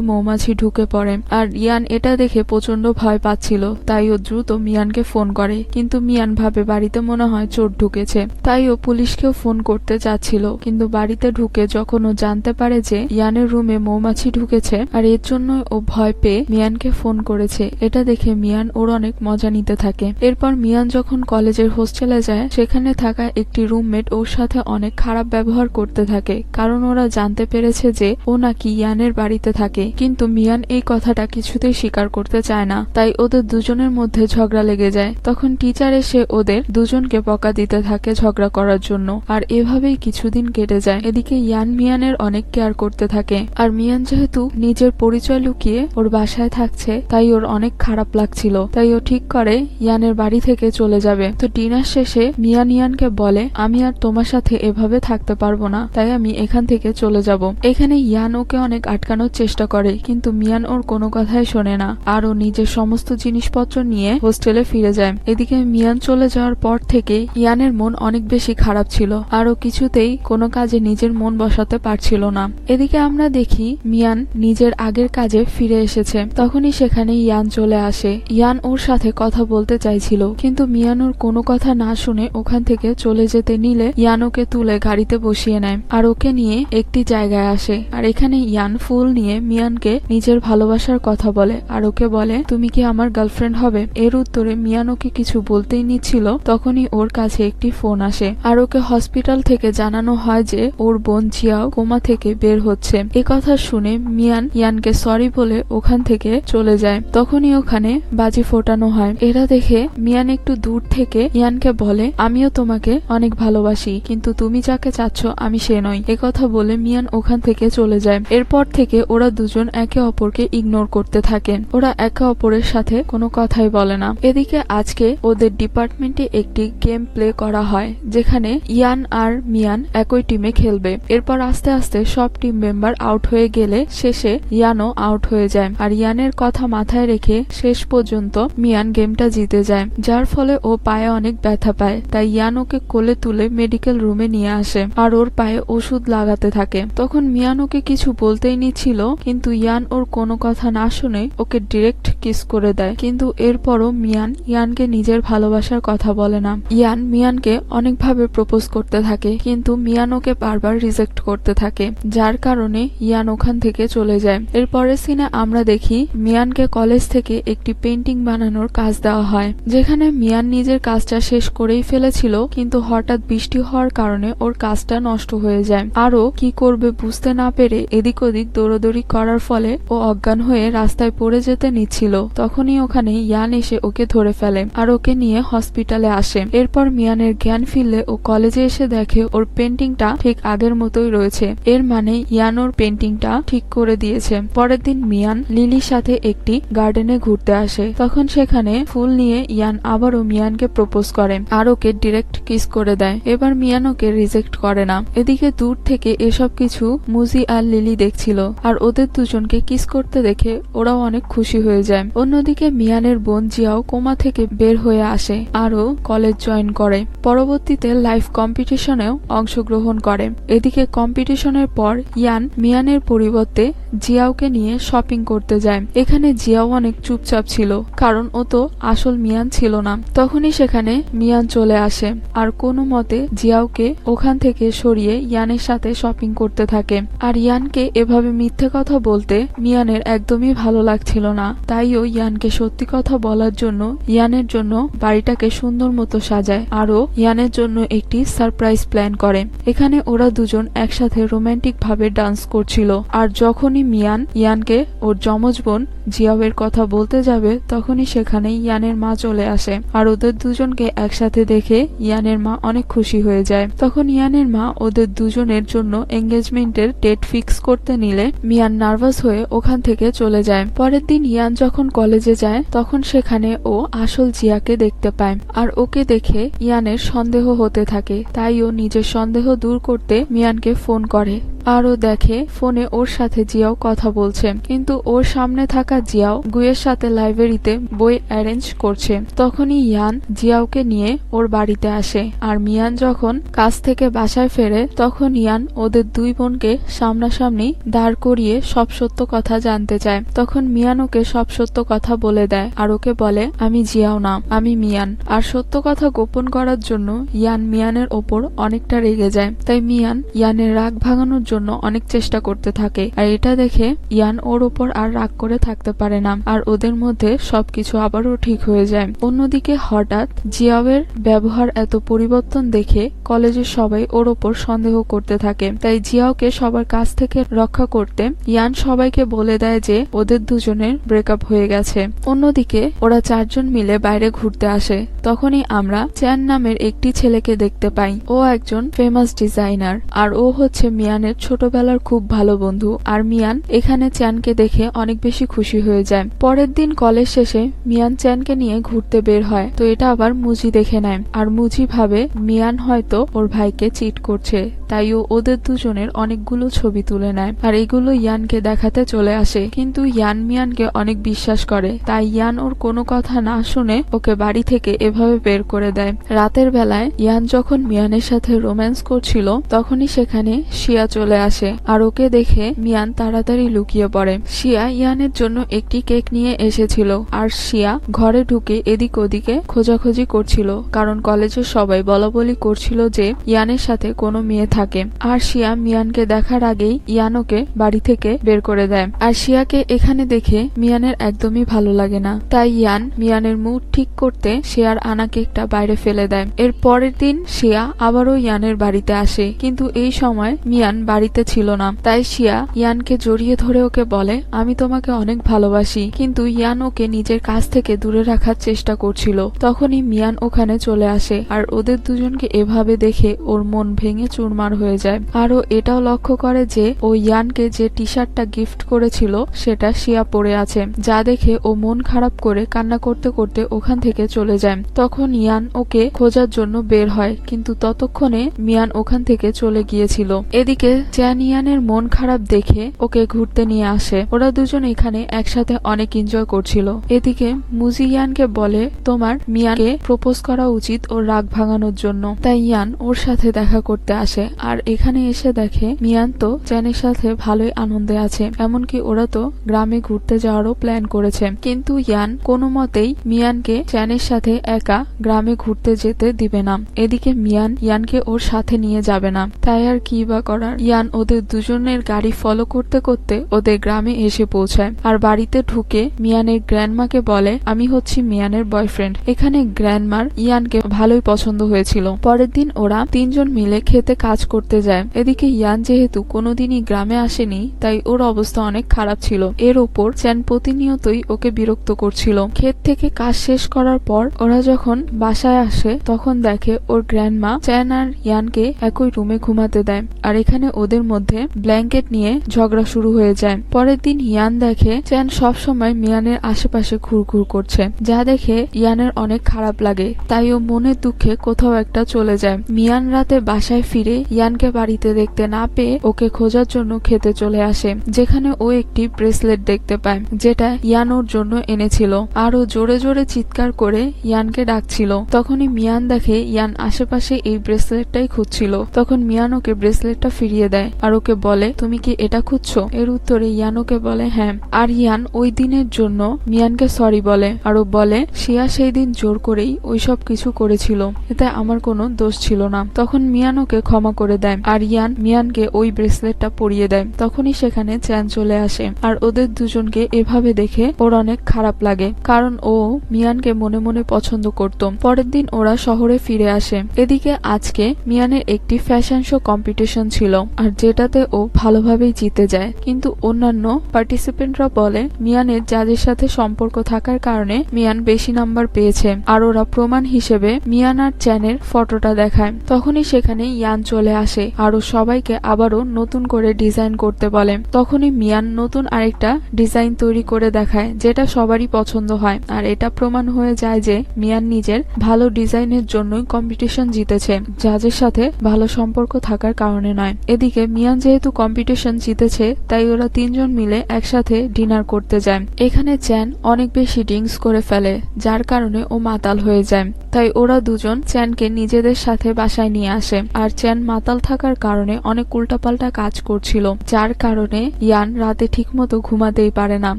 মৌমাছি ঢুকে পড়ে, আর ইয়ান এটা দেখে প্রচন্ড ভয় পাচ্ছিল, তাই ও দ্রুত মিয়ানকে ফোন করে। কিন্তু মিয়ান ভাবে বাড়িতে মনে হয় চোর ঢুকেছে, তাই ও পুলিশকেও ফোন করতে চাচ্ছিল। কিন্তু বাড়িতে ঢুকে যখন ও জানতে পারে যে ইয়ানের রুমে মৌমাছি ঢুকেছে, আর এর জন্য ও ভয় পেয়ে মিয়ানকে ফোন করেছে, এটা দেখে মিয়ান ওর অনেক মজা নিতে থাকে। এরপর মিয়ান যখন কলেজের হোস্টেলে যায়, সেখানে থাকা একটি রুমমেট ওর সাথে অনেক খারাপ ব্যবহার করতে থাকে, কারণ ওরা জানতে পেরেছে যে ও নাকি ইয়ানের বাড়িতে থাকে। কিন্তু মিয়ান এই কথাটা কিছুতেই স্বীকার করতে চায় না, তাই ওদের দুজনের মধ্যে ঝগড়া লেগে যায়। তখন টিচার এসে ওদের দুজনকে বকা দিতে থাকে ঝগড়া করার জন্য, আর এভাবেই কিছুদিন কেটে যায়। এদিকে ইয়ান মিয়ানের অনেক কেয়ার করতে থাকে, আর মিয়ান যেহেতু নিজের পরিচয় লুকিয়ে ওর বাসায় থাকছে, তাই ওর অনেক খারাপ লাগছিল। তাই ও ঠিক করে ইয়ানের বাড়ি থেকে চলে যাবে। তো ডিনার শেষে মিয়ান ইয়ানকে বলে, আমি আর তোমার সাথে এভাবে থাকতে পারবো না, তাই আমি এখান থেকে চলে যাব। এখানে ইয়ান ওকে অনেক আটকানোর চেষ্টা করে, কিন্তু মিয়ান ওর কোনো কথাই শোনে না, আর ও নিজের সমস্ত জিনিসপত্র নিয়ে হোস্টেলে ফিরে যায়। এদিকে মিয়ান চলে যাওয়ার পর থেকে ইয়ানের মন অনেক বেশি খারাপ ছিল, আর ও কিছুতেই কোনো কাজে নিজের মন বসাতে পারছিল না। এদিকে আমরা দেখি মিয়ান নিজের আগের কাজে ফিরে এসেছে। তখনই সেখানে ইয়ান চলে আসে। ইয়ান ওর সাথে কথা বলতে চাইছিল, কিন্তু মিয়ান ওর কোনো কথা না শুনে ওখান থেকে চলে যেতে নিলে ইয়ান ওকে তুলে গাড়িতে বসিয়ে নেয়, আর ওকে নিয়ে একটি জায়গায় আসে। আর এখানে ইয়ান ফুল নিয়ে মিয়ানকে নিজের ভালোবাসার কথা বলে, আর ওকে বলে তুমি কি আমার গার্লফ্রেন্ড হবে। এর উত্তরে মিয়ান ওকে কিছু বলতেই নিচ্ছিল, তখনই ওর কাছে একটি ফোন আসে, আর ওকে হসপিটাল থেকে জানানো হয় যে ওর বোন জিয়াও কোমা থেকে বের হচ্ছে। এ কথা শুনে মিয়ান ইয়ানকে সরি বলে ওখান থেকে চলে যায়। তখনই ওখানে বাজি ফোটানো হয়। এরা দেখে মিয়ান একটু দূর থেকে ইয়ানকে বলে, আমিও তোমাকে অনেক ভালোবাসি, কিন্তু তুমি যাকে চাচ্ছ আমি সে নই। একথা বলে মিয়ান ওখান থেকে চলে যায়। এরপর থেকে ওরা দুজন একে অপরকে ইগনোর করতে থাকে, ওরা একে অপরের সাথে কোনো কথাই বলে না। এদিকে আজকে ওদের ডিপার্টমেন্টে একটি গেম প্লে করা হয়, যেখানে ইয়ান আর মিয়ান একই টিমে খেলবে। এরপর আস্তে আস্তে সব টিম মেম্বার আউট হয়ে গেলে শেষে ইয়ানও আউট হয়ে যায়, আর ইয়ানের কথা মাথায় রেখে শেষ পর্যন্ত মিয়ান গেমটা জিতে যায়, যার ফলে ও পায়ে অনেক ব্যথা পায়। তাই ইয়ান ওকে কোলে তুলে মেডিকেল রুমে নিয়ে আসে, আর ওর পায়ে ওষুধ লাগাতে থাকে। তখন মিয়ান ওকে কিছু বলতেই নিচ্ছিল, কিন্তু ইয়ান ওর কোনো কথা না শুনে ওকে ডিরেক্ট কিস করে দেয়। কিন্তু এরপরও মিয়ান ইয়ানকে নিজের ভালোবাসার কথা বলে না। ইয়ান মিয়ানকে অনেকভাবে প্রপোজ করতে থাকে, কিন্তু মিয়ান ওকে বারবার রিজেক্ট করতে থাকে, যার কারণে ইয়ান ওখান থেকে চলে যায়। এরপরের সিনে আমরা দেখি মিয়ানকে কলেজ থেকে একটি পেন্টিং বানানোর কাজ দেওয়া হয়, যেখানে মিয়ান নিজের কাজটা শেষ করেই ফেলেছিল, কিন্তু হঠাৎ বৃষ্টি হওয়ার কারণে ওর কাজটা নষ্ট হয়ে যায়। আরও কি করবে বুঝতে না পেরে এদিক ওদিক দৌড়াদৌড়ি করার ফলে ও অজ্ঞান হয়ে রাস্তায় পড়ে যেতে নিচ্ছিল। তখনই ওখানে ইয়ান এসে ওকে ধরে ফেলে, আর ওকে নিয়ে হসপিটালে আসে। এরপর মিয়ানের জ্ঞান ফিরলে ও কলেজে এসে দেখে ওর পেন্টিংটা ঠিক আগের মতোই রয়েছে, এর মানে ইয়ান ওর পেন্টিংটা ঠিক করে দিয়েছে। পরের দিন মিয়ান লিলির সাথে একটি গার্ডেনে ঘুরতে আসে, তখন সেখানে ফুল নিয়ে ইয়ান আবারও মিয়ানকে প্রপোজ করে, আর ওকে ডিরেক্ট কিস করে দেয়। এবার মিয়ান ওকে রিজেক্ট করে না। এদিকে দূর থেকে এসব কিছু মুজি আর লিলি দেখছিল, আর ওদের দুজনকে কিস করতে দেখে ওরাও অনেক খুশি হয়ে যায়। অন্যদিকে মিয়ানের বোন জিয়াও কোমা থেকে বের হয়ে আসে, আরও কলেজ জয়েন করে। পরবর্তীতে লাইভ কম্পিটিশনেও অংশগ্রহণ করে। এদিকে কম্পিটিশনের পর ইয়ান মিয়ানের পরিবর্তে জিয়াওকে নিয়ে শপিং করতে যায়। এখানে জিয়াও অনেক চুপচাপ ছিল, কারণ ও তো আসল মিয়ান ছিল না। তখনই সেখানে মিয়ান চলে আসে, আর কোনো মতে জিয়াওকে ওখান থেকে সরিয়ে ইয়ানের সাথে শপিং করতে থাকে। আর ইয়ানকে এভাবে মিথ্যে কথা বলতে মিয়ানের একদমই ভালো লাগছিল না, তাই ও তাইও ইয়ানকে সত্যি কথা বলার জন্য ইয়ানের জন্য বাড়িটাকে সুন্দর মতো সাজায়, আরও ইয়ানের জন্য একটি সারপ্রাইজ প্ল্যান করে। এখানে ওরা দুজন একসাথে রোমান্টিক ভাবে ডান্স করছিল। আর যখনই মিয়ান ইয়ানকে ওর যমজ বোন জিয়াওয়ের কথা বলতে যাবে, তখনই সেখানে ইয়ানের মা চলে আসে। আর ওদের দুজনকে একসাথে দেখে ইয়ানের মা অনেক খুশি হয়ে যায়। তখন ইয়ানের মা ওদের দুজনের জন্য এঙ্গেজমেন্টের ডেট ফিক্স করতে নিলে মিয়ান নার্ভাস হয়ে ওখান থেকে চলে যায়। পরের দিন ইয়ান যখন কলেজে যায়, তখন সেখানে ও আসল জিয়াকে দেখতে পায়। আর ওকে দেখে ইয়ানের সন্দেহ হতে থাকে, তাই ও নিজের সন্দেহ দূর করতে মিয়ানকে ফোন করে। আর ও দেখে ফোনে ওর সাথে জিয়াও কথা বলছে, কিন্তু ওর সামনে থাকা জিয়াও গুয়ের সাথে লাইব্রেরিতে বই অ্যারেঞ্জ করছে। তখনই ইয়ান জিয়াওকে নিয়ে ওর বাড়িতে আসে। আর মিয়ান যখন কাজ থেকে বাসায় ফেরে, তখন ইয়ান ওদের দুই বোনকে সামনাসামনি দাঁড় করিয়ে সব সত্য কথা জানতে চায়। তখন মিয়ান ওকে সব সত্য কথা বলে দেয়, আর ওকে বলে আমি জিয়াও না, আমি মিয়ান। আর সত্য কথা গোপন করার জন্য ইয়ান মিয়ানের ওপর অনেকটা রেগে যায়। তাই মিয়ান ইয়ানের রাগ ভাঙানোর জন্য অনেক চেষ্টা করতে থাকে। আর এটা দেখে ইয়ান ওর ওপর আর রাগ করে থাকতে পারে না, আর ওদের মধ্যে সবকিছু আবারও ঠিক হয়ে যায়। অন্যদিকে হঠাৎ জিয়াওয়ের ব্যবহার এত পরিবর্তন দেখে কলেজের সবাই ওর ওপর সন্দেহ করতে থাকে। তাই জিয়াওকে সবার কাছ থেকে রক্ষা করতে ইয়ান সবাইকে বলে দেয় যে ওদের দুজনের ব্রেকআপ হয়ে গেছে। অন্যদিকে ওরা চারজন মিলে বাইরে ঘুরতে আসে। তখনই আমরা চ্যান নামের একটি ছেলেকে দেখতে পাই। ও একজন ফেমাস ডিজাইনার, আর ও হচ্ছে মিয়ানের ছোটবেলার খুব ভালো বন্ধু। আর মিয়ান এখানে চ্যানকে দেখে অনেক বেশি খুশি হয়ে যায়। পরের দিন কলেজ শেষে মিয়ান চ্যানকে নিয়ে ঘুরতে বের হয়। তো এটা আবার মুজি দেখে নেয়। আর মুজি ভাবে মিয়ান হয়তো ওর ভাইকে চিট করছে, তাই ও ওদের দুজনের অনেকগুলো ছবি তুলে নেয়। আর এগুলো ইয়ানকে দেখাতে চলে আসে, কিন্তু ইয়ান মিয়ানকে অনেক বিশ্বাস করে। তাই ইয়ান ওর কোনো কথা না শুনে ওকে বাড়ি থেকে এভাবে বের করে দেয়। রাতের বেলায় ইয়ান যখন মিয়ানের সাথে রোম্যান্স করছিল, তখনই সেখানে শিয়া চলে আসে। আর ওকে দেখে মিয়ান তাড়াতাড়ি লুকিয়ে পড়ে। শিয়া ইয়ানের জন্য একটি কেক নিয়ে এসেছিল। আর শিয়া ঘরে ঢুকে এদিক ওদিকে খোঁজাখুঁজি করছিল, কারণ কলেজের সবাই বলাবলি করছিল যে ইয়ানের সাথে কোনো মেয়ে থাকে। আর শিয়া মিয়ানকে দেখার আগেই ইয়ান ওকে বাড়ি থেকে বের করে দেয়। আর শিয়াকে এখানে দেখে মিয়ানের একদমই ভালো লাগে না। তাই ইয়ান মিয়ানের মুড ঠিক করতে শিয়ার আনা কেকটা বাইরে ফেলে দেয়। এর পরের দিন শিয়া আবারও ইয়ানের বাড়িতে আসে, কিন্তু এই সময় মিয়ান বাড়িতে ছিল না। তাই শিয়া ইয়ানকে জড়িয়ে ধরে ওকে বলে আমি তোমাকে অনেক ভালোবাসি, কিন্তু ইয়ান ওকে নিজের কাছ থেকে দূরে রাখার চেষ্টা করছিল। তখনই মিয়ান ওখানে চলে আসে। আর ওদের দুজনকে এভাবে দেখে ওর মন ভেঙে চুরমার হয়ে যায়। আরও এটাও লক্ষ্য করে যে ও ইয়ানকে যে টি শার্টটা গিফট করেছিল সেটা শিয়া পরে আছে, যা দেখে ও মন খারাপ করে কান্না করতে করতে ওখান থেকে চলে যায়। তখন ইয়ান ওকে খোঁজার জন্য বের হয়, কিন্তু ততক্ষণে মিয়ান ওখান থেকে চলে গিয়েছিল। এদিকে চ্যান ইয়ানের মন খারাপ দেখে ওকে ঘুরতে নিয়ে আসে। ওরা দুজন এখানে একসাথে অনেক এনজয় করছিল। এদিকে মুজি ইয়ানকে বলে তোমার মিয়ানকে প্রপোজ করা উচিত ওর রাগ ভাঙানোর জন্য। তাই ইয়ান ওর সাথে দেখা করতে আসে। আর এখানে এসে দেখে মিয়ান তো চ্যানের সাথে ভালোই আনন্দে আছে, এমনকি ওরা তো গ্রামে ঘুরতে যাওয়ারও প্ল্যান করেছে। কিন্তু ইয়ান কোনো মতেই মিয়ানকে চ্যানের সাথে একা গ্রামে ঘুরতে যেতে দিবে না। এদিকে মিয়ান ইয়ানকে ওর সাথে নিয়ে যাবে না। তাই আর কি বা করার, ইয়ান ওদের দুজনের গাড়ি ফলো করতে করতে ওদের গ্রামে এসে পৌঁছায়। আর বাড়িতে ঢুকে মিয়ানের গ্র্যান্ডমাকে বলে আমি হচ্ছি মিয়ানের বয়ফ্রেন্ড। এখানে গ্র্যান্ডমার ইয়ানকে ভালোই পছন্দ হয়েছিল। পরের দিন ওরা তিনজন মিলে খেতে কাজ করতে যায়। এদিকে ইয়ান যেহেতু কোনোদিনই গ্রামে আসেনি, তাই ওর অবস্থা অনেক খারাপ ছিল। এর ওপর চ্যান প্রতিনিয়তই ওকে বিরক্ত করছিল। ক্ষেত থেকে কাজ শেষ করার পর ওরা যখন বাসায় আসে, তখন দেখে ওর গ্র্যান্ডমা চ্যান আর ইয়ানকে একই রুমে ঘুমাতে দেয়। আর এখানে ওদের মধ্যে ব্ল্যাঙ্কেট নিয়ে ঝগড়া শুরু হয়ে যায়। পরের দিন ইয়ান দেখে চ্যান সবসময় মিয়ানের আশেপাশে ঘুরঘুর করছে, যা দেখে ইয়ানের অনেক খারাপ লাগে। তাই ও মনের দুঃখে কোথাও একটা চলে যায়। মিয়ান রাতে বাসায় ফিরে ইয়ানকে বাড়িতে দেখতে না পেয়ে ওকে খোঁজার জন্য খেতে চলে আসে, যেখানে ও একটি ব্রেসলেট দেখতে পায়, যেটা ইয়ান ওর জন্য এনেছিল। আর ও জোরে জোরে চিৎকার করে ইয়ানকে ডাকছিল। তখনই মিয়ান দেখে ইয়ান আশেপাশে এই ব্রেসলেটটাই খুঁজছিল। তখন মিয়ান ওকে ব্রেসলেটটা ফিরিয়ে দেয় আর ওকে বলে, তুমি কি এটা খুঁজছো? এর উত্তরে ইয়ান ওকে বলে হ্যাঁ। আর ইয়ান ওই দিনের জন্য মিয়ানকে সরি বলে আর ও বলে শিয়া সেই দিন জোর করেই ওইসব কিছু করেছিল, এতে আমার কোনো দোষ ছিল না। তখন মিয়ান ওকে ক্ষমা করে দেয় আর ইয়ান মিয়ানকে ওই ব্রেসলেটটা পরিয়ে দেয়। তখনই সেখানে চ্যান চলে আসে আর ওদের দুজনকে এভাবে দেখে ওর অনেক খারাপ লাগে, কারণ ও মিয়ানকে মনে মনে পছন্দ করত। পরের দিন ওরা শহরে ফিরে আসে। এদিকে আজকে মিয়ানের একটি ফ্যাশন শো কম্পিটিশন ছিল আর যেটাতে ও ভালোভাবেই জিতে যায়, কিন্তু অন্যান্য পার্টিসিপেন্টরা বলে মিয়ানের যাদের সাথে সম্পর্ক থাকার কারণে মিয়ান বেশি নাম্বার পেয়েছে আর ওরা প্রমাণ হিসেবে মিয়ান আর চ্যানের ফটোটা দেখায়। তখনই সেখানে ইয়ান চলে আসে আর ও সবাইকে আবারও নতুন করে ডিজাইন করতে বলে। তখনই মিয়ান নতুন আরেকটা ডিজাইন তৈরি করে দেখায় যেটা সবারই পছন্দ হয় আর এটা প্রমাণ হয়ে যায় যে মিয়ান নিজের ভালো ডিজাইনের জন্যই কম্পিটিশন জিতেছে, যাদের সাথে ভালো সম্পর্ক থাকার কারণে নয়। এদিকে মিয়ান যেহেতু কম্পিটিশন জিতেছে তাই ওরা তিনজন মিলে একসাথে ডিনার করতে যায়। এখানে চ্যান অনেক বেশি ড্রিঙ্কস করে ফেলে যার কারণে ও মাতাল হয়ে যায়, তাই ওরা দুজন চ্যানকে নিজেদের সাথে বাসায় নিয়ে আসে। আর চ্যান মাতাল থাকার কারণে অনেক উল্টাপাল্টা কাজ করছিল, যার কারণে ইয়ান রাতে ঠিকমতো ঘুমাতেই পারে না।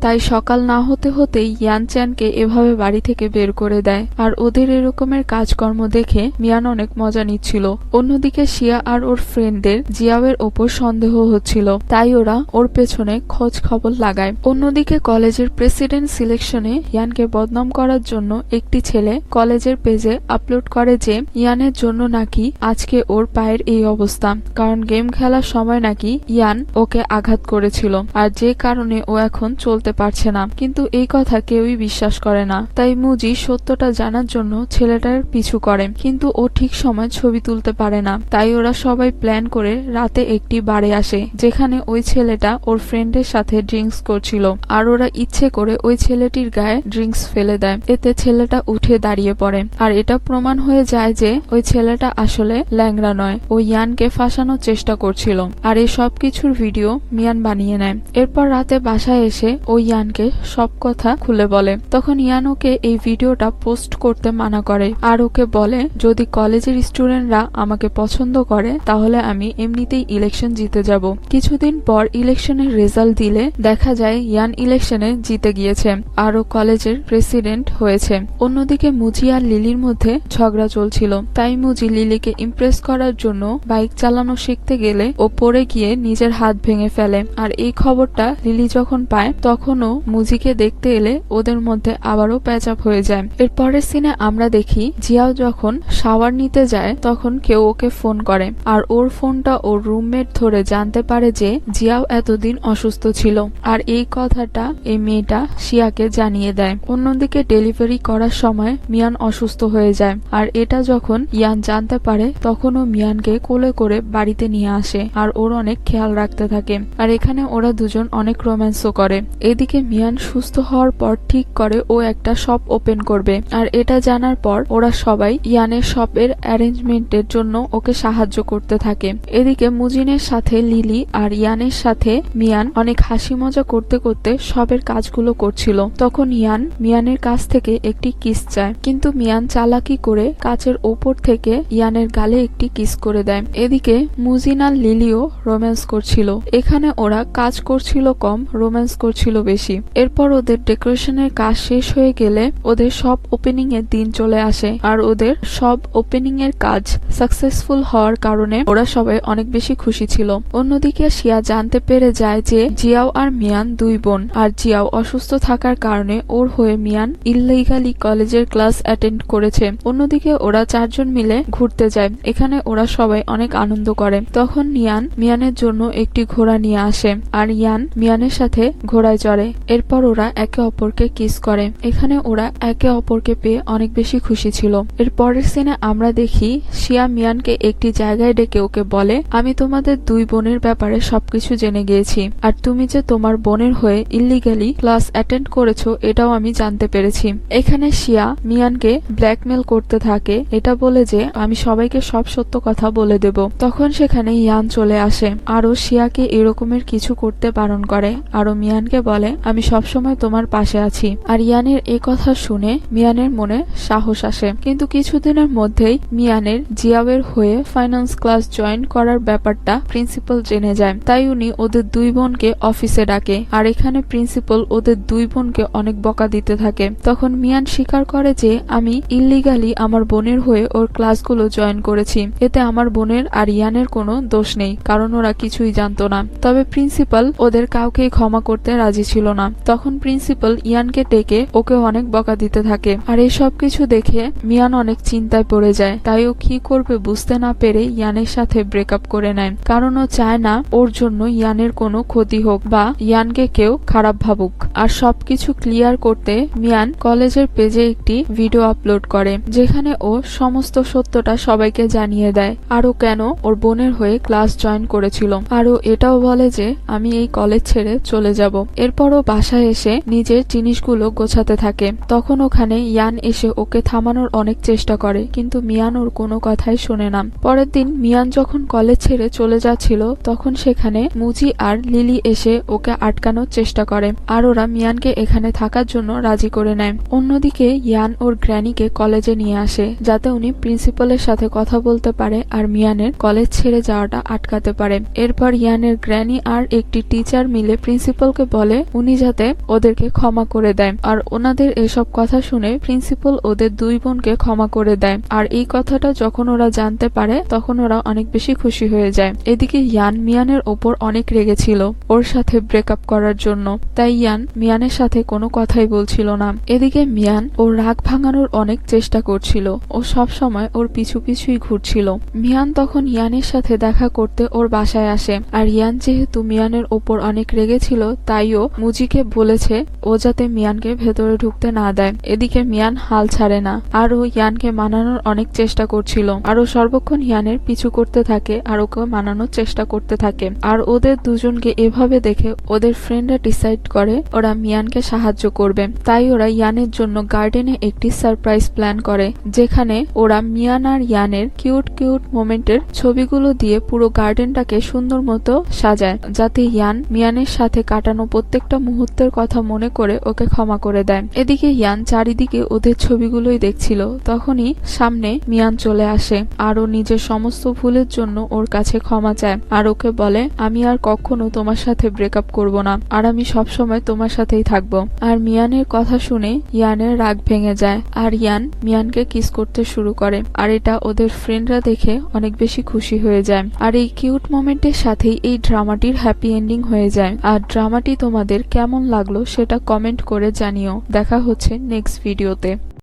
তাই সকাল না হতে হতেই ইয়ান চ্যানকে এভাবে বাড়ি থেকে বের করে দেয় আর ওদের এরকমের কাজকর্ম দেখে মিয়ান অনেক মজা নিচ্ছিল। অন্যদিকে শিয়া আর ওর ফ্রেন্ডদের জিয়াওয়ের ওপর সন্দেহ হচ্ছিল, তাই ওরা ওর পেছনে খোঁজ খবর লাগায়। অন্যদিকে কলেজের প্রেসিডেন্ট সিলেকশনে ইয়ানকে বদনাম করার জন্য একটি ছেলে কলেজের পেজে আপলোড করে যে ইয়ানের জন্য নাকি আজকে ওর পায়ের এই অবস্থা, কারণ গেম খেলার সময় নাকি ইয়ান ওকে আঘাত করেছিল আর যে কারণে ও এখন চলতে পারছে না। কিন্তু এই কথা কেউই বিশ্বাস করে না, তাই মুজি সত্যটা জানার জন্য ছেলেটার পিছু করে, কিন্তু ও ঠিক সময় ছবি তুলতে পারে না। তাই ওরা সবাই প্ল্যান করে রাতে একটি বারে আসে যেখানে ওই ছেলেটা ওর ফ্রেন্ডের সাথে ড্রিঙ্কস করছিল আর ওরা ইচ্ছে করে ওই ছেলেটির গায়ে ড্রিঙ্কস ফেলে দেয়। এতে ছেলেটা উঠে দাঁড়িয়ে পড়ে আর এটা প্রমাণ হয়ে যায় যে ওই ছেলেটা আসলে ল্যাংড়া নয়, ও ইয়ানকে ফাঁসানোর চেষ্টা করছিল। আর এই সব কিছুর ভিডিও মিয়ান বানিয়ে নেয়। এরপর রাতে বাসায় এসে ও ইয়ানকে সব কথা খুলে বলে। তখন ইয়ান ওকে এই ভিডিওটা পোস্ট করতে মানা করে আর ওকে বলে যদি কলেজের স্টুডেন্টরা আমাকে পছন্দ করে তাহলে আমি এমনিতেই ইলেকশন জিতে যাব। কিছুদিন পর ইলেকশনের রেজাল্ট দিলে দেখা যায় ইয়ান ইলেকশনে জিতে গিয়েছে আর ও কলেজের প্রেসিডেন্ট হয়েছে। অন্যদিকে মুজি আর লিলির মধ্যে ঝগড়া চলছিল, তাই মুজি লিলিকে ইমপ্রেস করার জন্য বাইক চালানো শিখতে গেলে ও পড়ে গিয়ে নিজের হাত ভেঙে ফেলে। আর এই খবরটা লিলি যখন পায় তখনও মুজিকে দেখতে এলে ওদের মধ্যে আবারও প্যাচ আপ হয়ে যায়। এর পরের সিনে আমরা দেখি জিয়াও যখন শাওয়ার নিতে যায় তখন কেউ ওকে ফোন করে আর ওর ফোনটা ওর রুমমেট ধরে জানতে পারে যে জিয়াও এতদিন অসুস্থ ছিল আর এই কথাটা এই মেয়েটা শিয়াকে জানিয়ে দেয়। অন্যদিকে ডেলিভারি করার সময় মিয়ান অসুস্থ হয়ে যায় আর এটা যখন ইয়ান জানতে পারে তখনও মিয়ানকে কোলে করে বাড়িতে নিয়ে আসে আর ওর অনেক খেয়াল রাখতে থাকে। আর এখানে ওরা দুজন অনেক রোম্যান্সও করে। এদিকে মিয়ান সুস্থ হওয়ার পর ঠিক করে ও একটা শপ ওপেন করবে আর এটা জানার পর ওরা সবাই ইয়ানের শপের অ্যারেঞ্জমেন্টের জন্য ওকে সাহায্য করতে থাকে। এদিকে মুজিনের সাথে লিলি আর ইয়ানের সাথে মিয়ান অনেক হাসি মজা করতে করতে শপের কাজগুলো করছিল। তখন ইয়ান মিয়ানের কাছ থেকে একটি কিস চায়, কিন্তু মিয়ান চালাকি করে কাচের ওপর থেকে ইয়ানের গালে একটি কিস করে দেয়। এদিকে মুজিন আর লিলিও রোম্যান্স করছিল। এখানে ওরা কাজ করছিল কম, রোম্যান্স করছিল বেশি। এরপর ওদের ডেকোরেশনের কাজ শেষ হয়ে গেলে ওদের সব ওপেনিং এর দিন চলে আসে আর ওদের সব ওপেনিং এর কাজ সাকসেসফুল হওয়ার কারণে ওরা সবাই অনেক বেশি খুশি ছিল। অন্যদিকে শিয়া জানতে পেরে যায় যে জিয়াও আর মিয়ান দুই বোন আর জিয়াও অসুস্থ থাকার কারণে ওর হয়ে মিয়ান ইললিগালি কলেজের ক্লাস অ্যাটেন্ড করেছে। অন্যদিকে ওরা চারজন মিলে ঘুরতে যায়। এখানে ওরা সবাই অনেক আনন্দ করে। তখন ইয়ান মিয়ানের জন্য একটি ঘোড়া নিয়ে আসে আর ইয়ান মিয়ানের সাথে ঘোড়ায় চড়ে। এরপর ওরা একে অপরকে কিস করে। এখানে ওরা একে অপরকে পেয়ে অনেক বেশি খুশি ছিল। এর পরের সিনে আমরা দেখি শিয়া মিয়ানকে একটি জায়গায় ডেকে ওকে বলে, আমি তোমাদের দুই বোনের ব্যাপারে সবকিছু জেনে গিয়েছি আর তুমি যে তোমার বোনের হয়ে ইললিগালি ক্লাস অ্যাটেন্ড করেছো এটাও আমি জানতে পেরেছি। এখানে শিয়া মিয়ানকে ব্ল্যাকমেল করতে থাকে, এটা বলে যে আমি সবাইকে সব সত্য কথা বলে দেব। তখন সেখানে ইয়ান চলে আসে আরো শিয়াকে এরকমের কিছু করতে বারণ করে আরো মিয়ানকে বলে আমি সবসময় তোমার পাশে আছি। আর ইয়ানের এ কথা শুনে মিয়ানের মনে সাহস আসে, কিন্তু কিছুদিনের মধ্যেই মিয়ানের জিয়াওয়ের হয়ে ফাইন্যান্স ক্লাস জয়েন করার ব্যাপার ব্যাপারটা প্রিন্সিপাল জেনে যায়। তাই উনি ওদের দুই বোনকে অফিসে ডাকে, আর এখানে প্রিন্সিপাল ওদের দুই বোনকে অনেক বকা দিতে থাকে। তখন মিয়ান স্বীকার করে যে আমি ইল্লিগালি আমার বোনের হয়ে ওর ক্লাসগুলো জয়েন করেছি, এতে আমার বোনের আর ইয়ানের কোনো দোষ নেই, কারণ ওরা কিছুই জানতো না। তবে প্রিন্সিপাল ওদের কাউকেই ক্ষমা করতে রাজি ছিল না। তখন প্রিন্সিপাল ইয়ানকে ডেকে ওকে অনেক বকা দিতে থাকে, আর এই সব কিছু দেখে মিয়ান অনেক চিন্তায় পড়ে যায়। তাই ও কি করবে বুঝতে না পেরে ইয়ানের সাথে ব্রেকআপ করে নেয়, কারণ ও চায় না ওর জন্য ইয়ানের কোনো ক্ষতি হোক বা ইয়ানকে কেউ খারাপ ভাবুক। আর সবকিছু ক্লিয়ার করতে মিয়ান কলেজের পেজে একটি ভিডিও আপলোড করে, যেখানে ও সমস্ত সত্যটা সবাইকে জানিয়ে দেয়, আর ও কেন ওর বোনের হয়ে ক্লাস জয়েন করেছিল। আর ও এটাও বলে যে আমি এই কলেজ ছেড়ে চলে যাব। এরপর ও বাসায় এসে নিজের জিনিসগুলো গোছাতে থাকে। তখন ওখানে ইয়ান এসে ওকে থামানোর অনেক চেষ্টা করে, কিন্তু মিয়ান ওর কোনো কথাই শোনে না। পরের দিন মিয়ান যখন কলেজ ছেড়ে চলে যাচ্ছিল, তখন সেখানে মুজি আর লিলি এসে ওকে আটকানোর চেষ্টা করে, আর ওরা মিয়ানকে এখানে থাকার জন্য রাজি করে নেয়। অন্যদিকে ইয়ান ওর গ্র্যানিকে কলেজে নিয়ে আসে, যাতে উনি প্রিন্সিপালের সাথে কথা বলতে পারে আর মিয়ানের কলেজ ছেড়ে যাওয়াটা আটকাতে পারে। এরপর ইয়ানের গ্র্যানি আর একটি টিচার মিলে প্রিন্সিপালকে বলে উনি যাতে ওদেরকে ক্ষমা করে দেয়। আর ওনাদের এসব কথা শুনে প্রিন্সিপাল ওদের দুই বোনকে ক্ষমা করে দেয়। আর এই কথাটা যখন ওরা জানতে পারে, তখন ওরা অনেক বেশি খুশি হয়ে যায়। এদিকে ইয়ান মিয়ানের ওপর অনেক রেগেছিল ওর সাথে ব্রেকআপ করার জন্য, তাই ইয়ান মিয়ানের সাথে কোনো কথাই বলছিল না। এদিকে মিয়ান ওর রাগ ভাঙানোর অনেক চেষ্টা করছিল, ও সব সময় ওর পিছু পিছুই ঘুরছিল। মিয়ান তখন ইয়ানের সাথে দেখা করতে ওর বাসায় আসে, আর ইয়ান যেহেতু মিয়ানের ওপর অনেক রেগেছিল, তাই ও মুজিকে বলেছে ও যাতে মিয়ানকে ভেতরে ঢুকতে না দেয়। এদিকে মিয়ান হাল ছাড়ে না, আর ও ইয়ানকে মানানোর অনেক চেষ্টা করছিল, আর ও সর্বক্ষণ ইয়ানের পিছু করতে থাকে আর ওকে মানানোর চেষ্টা করতে থাকে। আর ওদের দুজনকে এভাবে দেখে ওদের ফ্রেন্ডরা ডিসাইড করে ওরা মিয়ানকে সাহায্য করবে। তাই ওরা ইয়ানের জন্য গার্ডেনে একটি সারপ্রাইজ প্ল্যান করে, যেখানে ওরা মিয়ান আর ইয়ানের কিউট কিউট মোমেন্টের ছবিগুলো দিয়ে পুরো গার্ডেনটাকে সুন্দর মতো সাজায়, যাতে ইয়ান মিয়ানের সাথে কাটানো প্রত্যেকটা মুহূর্তের কথা মনে করে ওকে ক্ষমা করে দেয়। এদিকে ইয়ান চারিদিকে ওদের ছবিগুলোই দেখছিল, তখনই সামনে মিয়ান চলে আসে, আর ও নিজের সমস্ত ভুলের জন্য ওর কাছে ক্ষমা চায়, আর ওকে বলে আমি আর কখনো তোমার সাথে ব্রেকআপ করব না, আর আমি সবসময় তোমার সাথেই থাকবো। আর মিয়ানের কথা শুনে ইয়ানের রাগ ভেঙে যায়, আর ইয়ান মিয়ানকে কিস করতে শুরু করে, আর এটা ওদের ফ্রেন্ডরা দেখে অনেক বেশি খুশি হয়ে যায়। আর এই কিউট মোমেন্টের সাথেই এই ড্রামাটির হ্যাপি এন্ডিং হয়ে যায়। আর ড্রামাটি তোমাদের কেমন লাগলো সেটা কমেন্ট করে জানিও। দেখা হচ্ছে নেক্সট ভিডিওতে।